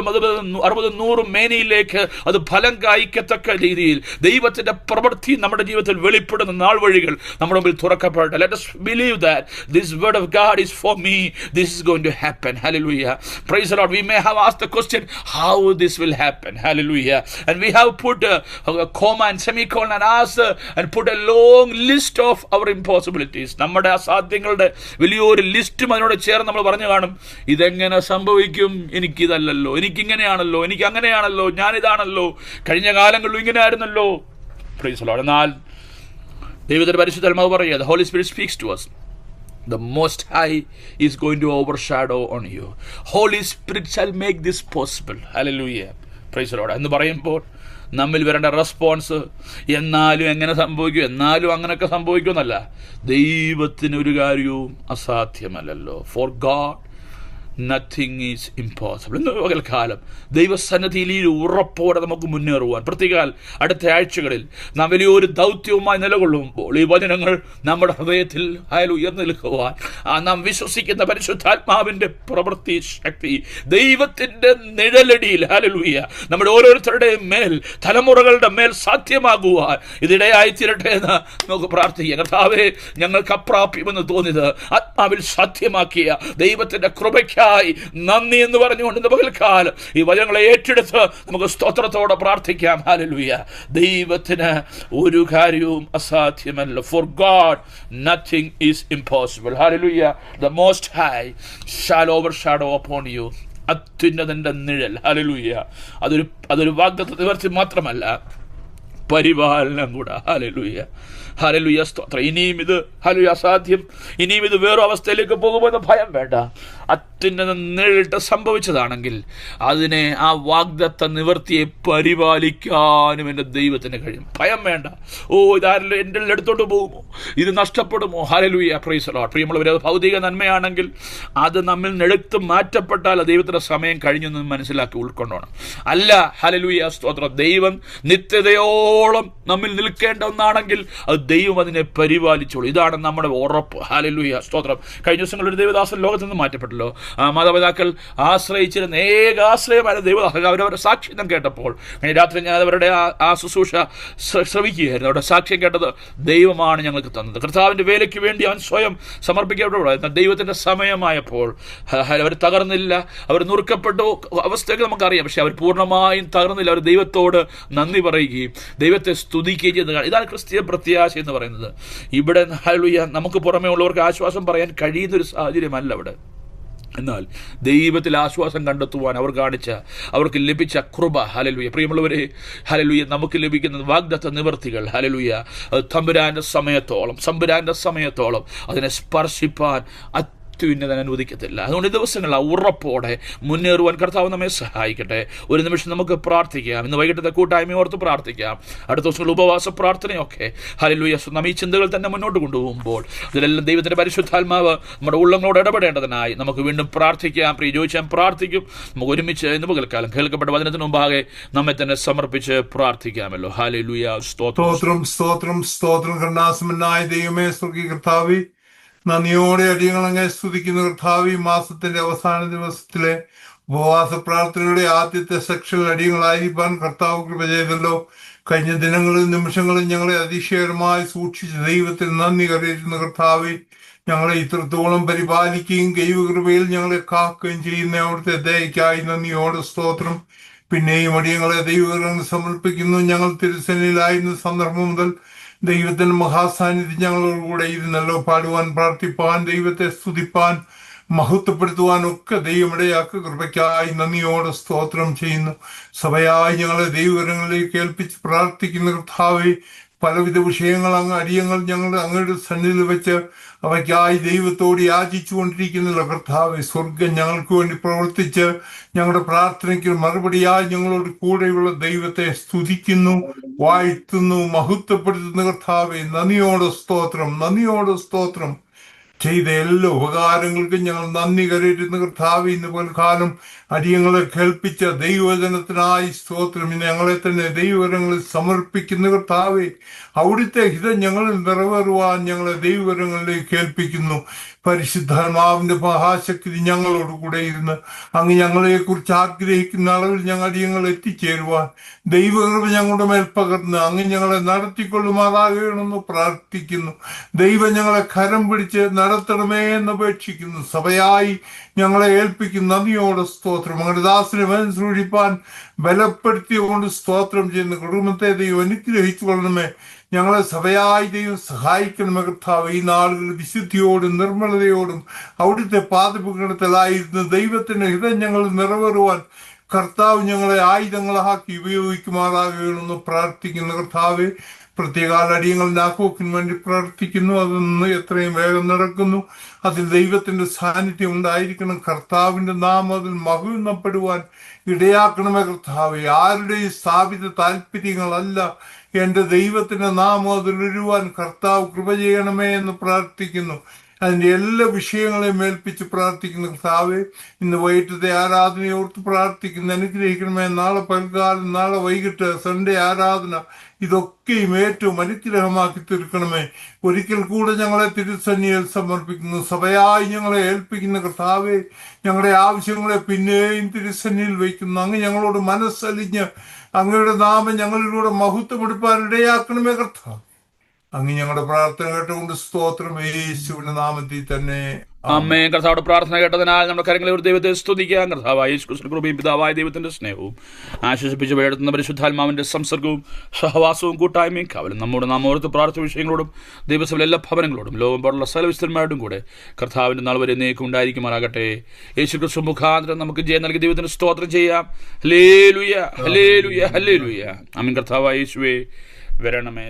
60, 100 മേനിയിലേക്ക് അത് ഫലം കായ്ക്കത്തക്ക രീതിയിൽ ദൈവത്തിന്റെ പ്രവൃത്തി നമ്മുടെ ജീവിതത്തിൽ വെളിപ്പെടുന്ന നാൾ വഴികൾ നമ്മുടെ മുമ്പിൽ തുറക്കപ്പെടട്ടെ. Let us believe that this word of God is for me. This is going to happen. Hallelujah. Praise the Lord. We may have asked the question how this will happen. Hallelujah. And we have put a comma and semicolon and asked and put a long list of our impossibilities. നമ്മുടെ അസാധ്യങ്ങളുടെ വലിയൊരു ലിസ്റ്റും അതിനോട് ചേർന്ന് നമ്മൾ പറഞ്ഞു കാണും, ഇതെങ്ങനെ സംഭവിക്കും, എനിക്കിതല്ലല്ലോ, എനിക്കിങ്ങനെയാണല്ലോ, എനിക്ക് അങ്ങനെയാണല്ലോ, ഞാനിതാണല്ലോ, കഴിഞ്ഞ കാലങ്ങളിലും ഇങ്ങനെ ആയിരുന്നല്ലോ. Price the Lord. എന്നാൽ ദൈവത്തിന്റെ പരിശുദ്ധാത്മാവ് പറയുക, the Holy Spirit speaks to us. The Most High is going to overshadow on you. Holy Spirit shall make this possible. Hallelujah. Praise the Lord. എന്ന് പറയുമ്പോൾ നമ്മിൽ വരേണ്ട റെസ്പോൺസ് എന്നാലും എങ്ങനെ സംഭവിക്കും, എന്നാലും അങ്ങനെയൊക്കെ സംഭവിക്കുമെന്നല്ല. ദൈവത്തിന് ഒരു കാര്യവും അസാധ്യമല്ലല്ലോ. For God nothing is impossible. ഇന്ന് പകൽക്കാലം ദൈവസന്നിധിയിൽ ഈ ഉറപ്പോടെ നമുക്ക് മുന്നേറുവാൻ, പ്രത്യേകാൽ അടുത്ത ആഴ്ചകളിൽ നാം വലിയൊരു ദൗത്യവുമായി നിലകൊള്ളുമ്പോൾ ഈ വചനങ്ങൾ നമ്മുടെ ഹൃദയത്തിൽ ഉയർന്നു നിൽക്കുവാൻ, നാം വിശ്വസിക്കുന്ന പരിശുദ്ധാത്മാവിന്റെ പ്രവൃത്തി ശക്തി ദൈവത്തിന്റെ നിഴലടിയിൽ, ഹല്ലേലൂയ, നമ്മുടെ ഓരോരുത്തരുടെയും മേൽ, തലമുറകളുടെ മേൽ സാധ്യമാകുവാൻ ഇതിടയായി തീരട്ടെ എന്ന് നമുക്ക് പ്രാർത്ഥിക്കാം. കർത്താവേ, ഞങ്ങൾക്ക് അപ്രാപ്യമെന്ന് തോന്നിയത് ആത്മാവിൽ സാധ്യമാക്കിയ ദൈവത്തിന്റെ കൃപയ്ക്ക് നന്ദി എന്ന് പറഞ്ഞുകൊണ്ട് ഇന്ന് പകൽക്കാലം ഈ വചനങ്ങളെ ഏറ്റെടുത്ത് നമുക്ക് സ്തോത്രത്തോടെ പ്രാർത്ഥിക്കാം. ഹല്ലേലൂയ. ദൈവത്തിന് ഒരു കാര്യവും അസാധ്യമല്ല. For God nothing is impossible. ഹല്ലേലൂയ. The Most High shall overshadow upon you. അത്യുന്നതന്റെ നിഴൽ. ഹല്ലേലൂയ. അതൊരു വാഗ്ദത്ത നിവർത്തി മാത്രമല്ല, പരിപാലനം കൂടെ. ഹല്ലേലൂയ. ഹല്ലേലൂയ, സ്തോത്രം. ഇനിയും ഇത് ഹല്ലേലൂയ അസാധ്യം, ഇനിയും ഇത് വേറെ അവസ്ഥയിലേക്ക് പോകുമെന്ന് ഭയം വേണ്ട. അത്യുന്നത നേരിട്ട് സംഭവിച്ചതാണെങ്കിൽ അതിനെ, ആ വാഗ്ദത്ത നിവർത്തിയെ പരിപാലിക്കാനും എൻ്റെ ദൈവത്തിന് കഴിയും. ഭയം വേണ്ട. ഇതാരെല്ലാം എൻ്റെ എടുത്തോട്ട് പോകുമോ, ഇത് നഷ്ടപ്പെടുമോ? ഹല്ലേലൂയ. Praise the Lord. പ്രിയമുള്ളവരെ, അത് ഭൗതിക നന്മയാണെങ്കിൽ അത് നമ്മിൽ നിന്ന് എടുത്ത് മാറ്റപ്പെട്ടാൽ ദൈവത്തിൻ്റെ സമയം കഴിഞ്ഞെന്ന് മനസ്സിലാക്കി ഉൾക്കൊണ്ടോണം. അല്ല, ഹല്ലേലൂയ, സ്തോത്രം, ദൈവം നിത്യതയോളം നമ്മിൽ നിൽക്കേണ്ട ഒന്നാണെങ്കിൽ അത് ദൈവം അതിനെ പരിപാലിച്ചോളൂ. ഇതാണ് നമ്മുടെ ഉറപ്പ്. ഹല്ലേലൂയ, സ്തോത്രം. കഴിഞ്ഞ ദിവസങ്ങളിൽ ഒരു ദൈവദാസൻ ലോകത്ത് നിന്ന് മാറ്റപ്പെട്ടു. ഉണ്ടല്ലോ, ആ മാതാപിതാക്കൾ ആശ്രയിച്ചിരുന്ന ഏകാശ്രയമായ ദൈവം അവരവരുടെ സാക്ഷ്യം കേട്ടപ്പോൾ രാത്രി ഞാൻ അവരുടെ ആ ശുശ്രൂഷ ശ്രവിക്കുകയായിരുന്നു. അവരുടെ സാക്ഷ്യം കേട്ടത് ദൈവമാണ് ഞങ്ങൾക്ക് തന്നത്. കർത്താവിൻ്റെ വേലയ്ക്ക് വേണ്ടി അവൻ സ്വയം സമർപ്പിക്കപ്പെടുക. ദൈവത്തിൻ്റെ സമയമായപ്പോൾ അവർ തകർന്നില്ല, അവർ നുറുക്കപ്പെട്ടു അവസ്ഥയൊക്കെ നമുക്കറിയാം. പക്ഷെ അവർ പൂർണ്ണമായും തകർന്നില്ല. അവർ ദൈവത്തോട് നന്ദി പറയുകയും ദൈവത്തെ സ്തുതിക്കുകയും ചെയ്യുന്നതാണ്. ഇതാണ് ക്രിസ്തീയ പ്രത്യാശ എന്ന് പറയുന്നത്. ഇവിടെ ഹല്ലേലൂയ നമുക്ക് പുറമേ ഉള്ളവർക്ക് ആശ്വാസം പറയാൻ കഴിയുന്നൊരു സാഹചര്യമല്ല ഇവിടെ. എന്നാൽ ദൈവത്തിൽ ആശ്വാസം കണ്ടെത്തുവാൻ അവർക്ക് ലഭിച്ച കൃപ, ഹല്ലേലൂയ. പ്രിയമുള്ളവരെ, ഹല്ലേലൂയ, നമുക്ക് ലഭിക്കുന്ന വാഗ്ദത്ത നിവർത്തികൾ, ഹല്ലേലൂയ, തമ്പുരാന്റെ സമയത്തോളം അതിനെ സ്പർശിപ്പാൻ അത്യുന്നതൻ അനുവദിക്കത്തില്ല. അതുകൊണ്ട് ദിവസങ്ങൾ ഉറപ്പോടെ മുന്നേറുവാൻ കർത്താവ് നമ്മെ സഹായിക്കട്ടെ. ഒരു നിമിഷം നമുക്ക് പ്രാർത്ഥിക്കാം. ഇന്ന് വൈകിട്ടത്തെ കൂട്ടായ്മ ഓർത്ത് പ്രാർത്ഥിക്കാം. അടുത്ത ദിവസങ്ങൾ ഉപവാസ പ്രാർത്ഥനയൊക്കെ, ഹല്ലേലൂയ, നാം ഈ ചിന്തകൾ തന്നെ മുന്നോട്ട് കൊണ്ടുപോകുമ്പോൾ അതിലെല്ലാം ദൈവത്തിൻ്റെ പരിശുദ്ധാത്മാവ് നമ്മുടെ ഉള്ളങ്ങളോട് ഇടപെടേണ്ടതിനായി നമുക്ക് വീണ്ടും പ്രാർത്ഥിക്കാം. പ്രിയ ജോയിച്ചാൻ പ്രാർത്ഥിക്കും. നമുക്ക് ഒരുമിച്ച് ഇന്ന് പകൽക്കാലം കേൾക്കപ്പെട്ട വചനത്തിന് മുമ്പാകെ നമ്മെ തന്നെ സമർപ്പിച്ച് പ്രാർത്ഥിക്കാമല്ലോ. ഹല്ലേലൂയ. സ്തോത്രം കരുണാസമ്പന്നനായ ദൈവമേ, സ്വർഗ്ഗീയ കർത്താവേ, നന്ദിയോടെ അടിയങ്ങളങ്ങെ സ്തുതിക്കുന്ന കർത്താവേ, ഈ മാസത്തിന്റെ അവസാന ദിവസത്തിലെ ഉപവാസ പ്രാർത്ഥനയുടെ ആദ്യത്തെ സെക്ഷനിൽ അടിയങ്ങളായിരിക്കാൻ കർത്താവ് കൃപ ചെയ്തല്ലോ. കഴിഞ്ഞ ദിനങ്ങളും നിമിഷങ്ങളും ഞങ്ങളെ അതിശയകരമായി സൂക്ഷിച്ച് ദൈവത്തിൽ നന്ദി കരയുന്ന കർത്താവേ, ഞങ്ങളെ ഇത്രത്തോളം പരിപാലിക്കുകയും ദൈവകൃപയിൽ ഞങ്ങളെ കാക്കുകയും ചെയ്യുന്ന അവിടുത്തെ ദയക്കായി നന്ദിയോടെ സ്തോത്രം. പിന്നെയും അടിയങ്ങളെ ദൈവകൃപ സമർപ്പിക്കുന്നു. ഞങ്ങൾ തിരുസന്നിധിയിലായിരുന്ന സന്ദർഭം മുതൽ ദൈവത്തിന്റെ മഹാസാന്നിധ്യം ഞങ്ങളോട് കൂടെ ഇരുന്നല്ലോ. പാടുവാൻ, പ്രാർത്ഥിപ്പാൻ, ദൈവത്തെ സ്തുതിപ്പാൻ, മഹത്വപ്പെടുത്തുവാൻ ഒക്കെ ദൈവമിടയാക്ക് കൃപയ്ക്കായി നന്ദിയോടെ സ്തോത്രം ചെയ്യുന്നു. സഭയായി ഞങ്ങളെ ദൈവകരങ്ങളിലേക്ക് ഏൽപ്പിച്ച് പ്രാർത്ഥിക്കുന്ന കർത്താവേ, പലവിധ വിഷയങ്ങൾ അടിയങ്ങൾ ഞങ്ങൾ അങ്ങയുടെ സന്നിധിയിൽ വെച്ച് അവയ്ക്കായി ദൈവത്തോട് യാചിച്ചു കൊണ്ടിരിക്കുന്നില്ല കർത്താവേ. സ്വർഗം ഞങ്ങൾക്ക് വേണ്ടി പ്രവർത്തിച്ച് ഞങ്ങളുടെ പ്രാർത്ഥനയ്ക്ക് മറുപടിയായി ഞങ്ങളോട് കൂടെയുള്ള ദൈവത്തെ സ്തുതിക്കുന്നു, വാഴ്ത്തുന്നു, മഹത്വപ്പെടുത്തുന്ന കർത്താവേ, നന്ദിയോടെ സ്തോത്രം. ചെയ്ത എല്ലാ ഉപകാരങ്ങൾക്കും ഞങ്ങൾ നന്ദി കരയുന്ന കർത്താവേ, ഇന്ന് പോൽക്കാലം അടിയങ്ങളെ കേൾപ്പിച്ച ദൈവവചനത്തിനായി സ്തോത്രം. ഇന്ന് ഞങ്ങളെ തന്നെ ദൈവകരങ്ങളിൽ സമർപ്പിക്കുന്ന കർത്താവേ, അവിടുത്തെ ഹിതം ഞങ്ങളിൽ നിറവേറുവാൻ ഞങ്ങളെ ദൈവകരങ്ങളിലേക്ക് കേൾപ്പിക്കുന്നു. പരിശുദ്ധാത്മാവിന്റെ മഹാശക്തി ഞങ്ങളോട് കൂടെ ഇരുന്ന് അങ്ങ് ഞങ്ങളെക്കുറിച്ച് ആഗ്രഹിക്കുന്ന അളവിൽ അടിയങ്ങൾ എത്തിച്ചേരുവാൻ ദൈവകൃപ ഞങ്ങളുടെ മേൽ പകർന്ന് അങ്ങ് ഞങ്ങളെ നടത്തിക്കൊള്ളുമാറാകണമെന്ന് പ്രാർത്ഥിക്കുന്നു. ദൈവം ഞങ്ങളെ കരം പിടിച്ച് നടത്തണമേ എന്നപേക്ഷിക്കുന്നു. സഭയായി ഞങ്ങളെ ഏൽപ്പിക്കുന്ന നന്ദിയോടെ സ്തോത്രം. അങ്ങയുടെ ദാസനെ മനസ്സൂഴിപ്പാൻ ബലപ്പെടുത്തിയുകൊണ്ട് സ്തോത്രം ചെയ്യുന്ന കുടുംബത്തെ ദൈവം അനുഗ്രഹിച്ചു കൊള്ളണമേ. ഞങ്ങളെ സഭയായി ദൈവം സഹായിക്കണമേ കർത്താവ്. ഈ നാളുകളിൽ വിശുദ്ധിയോടും നിർമ്മലതയോടും അവിടുത്തെ പാദപീഠത്തിലായിരുന്ന ദൈവത്തിന്റെ ഹിതം ഞങ്ങൾ നിറവേറുവാൻ കർത്താവ് ഞങ്ങളെ ആയുധങ്ങളാക്കി ഉപയോഗിക്കുമാറാകണമെന്ന് പ്രാർത്ഥിക്കുന്ന കർത്താവെ, പ്രത്യേക അടിയങ്ങൾ നാക്കോക്കിന് വേണ്ടി പ്രാർത്ഥിക്കുന്നു. അതൊന്ന് എത്രയും വേഗം നടക്കുന്നു. അതിൽ ദൈവത്തിന്റെ സാന്നിധ്യം ഉണ്ടായിരിക്കണം. കർത്താവിന്റെ നാമം അതിൽ മഹിമപ്പെടുവാൻ ഇടയാക്കണമേ കർത്താവെ. ആരുടെയും സ്ഥാപിത താല്പര്യങ്ങളല്ല എന്റെ ദൈവത്തിന്റെ നാമം അതിലൊരുവാൻ കർത്താവ് കൃപ ചെയ്യണമേ എന്ന് പ്രാർത്ഥിക്കുന്നു. അതിന്റെ എല്ലാ വിഷയങ്ങളെയും ഏൽപ്പിച്ച് പ്രാർത്ഥിക്കുന്ന കർത്താവെ, ഇന്ന് വൈകിട്ടത്തെ ആരാധനയോർത്ത് പ്രാർത്ഥിക്കുന്നു. അനുഗ്രഹിക്കണമേ. നാളെ പൽക്കാലം, നാളെ വൈകിട്ട് സൺഡേ ആരാധന, ഇതൊക്കെയും ഏറ്റവും അനുഗ്രഹമാക്കി തീർക്കണമേ. ഒരിക്കൽ കൂടെ ഞങ്ങളെ തിരുസന്നിധിയിൽ സമർപ്പിക്കുന്നു. സഭയായി ഞങ്ങളെ ഏൽപ്പിക്കുന്ന കർത്താവെ, ഞങ്ങളുടെ ആവശ്യങ്ങളെ പിന്നെയും തിരുസന്നിധിയിൽ വയ്ക്കുന്നു. അങ്ങ് ഞങ്ങളോട് മനസ്സലിഞ്ഞ് അങ്ങയുടെ നാമം ഞങ്ങളിലൂടെ മഹത്വപ്പെടുപ്പാൻ ഇടയാക്കണമേ കർത്താവ്. അങ്ങ് ഞങ്ങളുടെ പ്രാർത്ഥന കേട്ടുകൊണ്ട് സ്തോത്രം. യേശുവിന്റെ നാമത്തിൽ തന്നെ അമ്മേ. കർത്താവിടെ പ്രാർത്ഥന കേട്ടതിനാൽ നമ്മുടെ കരങ്ങളെ ഒരു ദൈവത്തെ സ്തുതിക്കാം. കർത്താവായ യേശുക്രിസ്തുവിന്റെ കൃപയും പിതാവായ ദൈവത്തിന്റെ സ്നേഹവും ആശ്വസിപ്പിച്ച് വേടുന്ന പരിശുദ്ധാത്മാവിന്റെ സംസർഗവും സഹവാസവും കൂട്ടായ്മയും കാവലും നമ്മുടെ നാം ഓർത്ത് പ്രാർത്ഥന വിഷയങ്ങളോടും ദൈവസഭയിലെ എല്ലാ ഭവനങ്ങളോടും ലോകം പോലുള്ള സകലവിസ്തരന്മാരോടും കൂടെ കർത്താവിന്റെ നാൾ വരെ എന്നേക്കും ഉണ്ടായിരിക്കുമാറാകട്ടെ. യേശുക്രിസ്തു മുഖാന്തരം നമുക്ക് ജയം നൽകി ദൈവത്തിന് സ്തോത്രം ചെയ്യാം. ഹല്ലേലൂയ, ഹല്ലേലൂയ, ഹല്ലേലൂയ. ആമേൻ. കർത്താവായ യേശുവേ വരണമേ.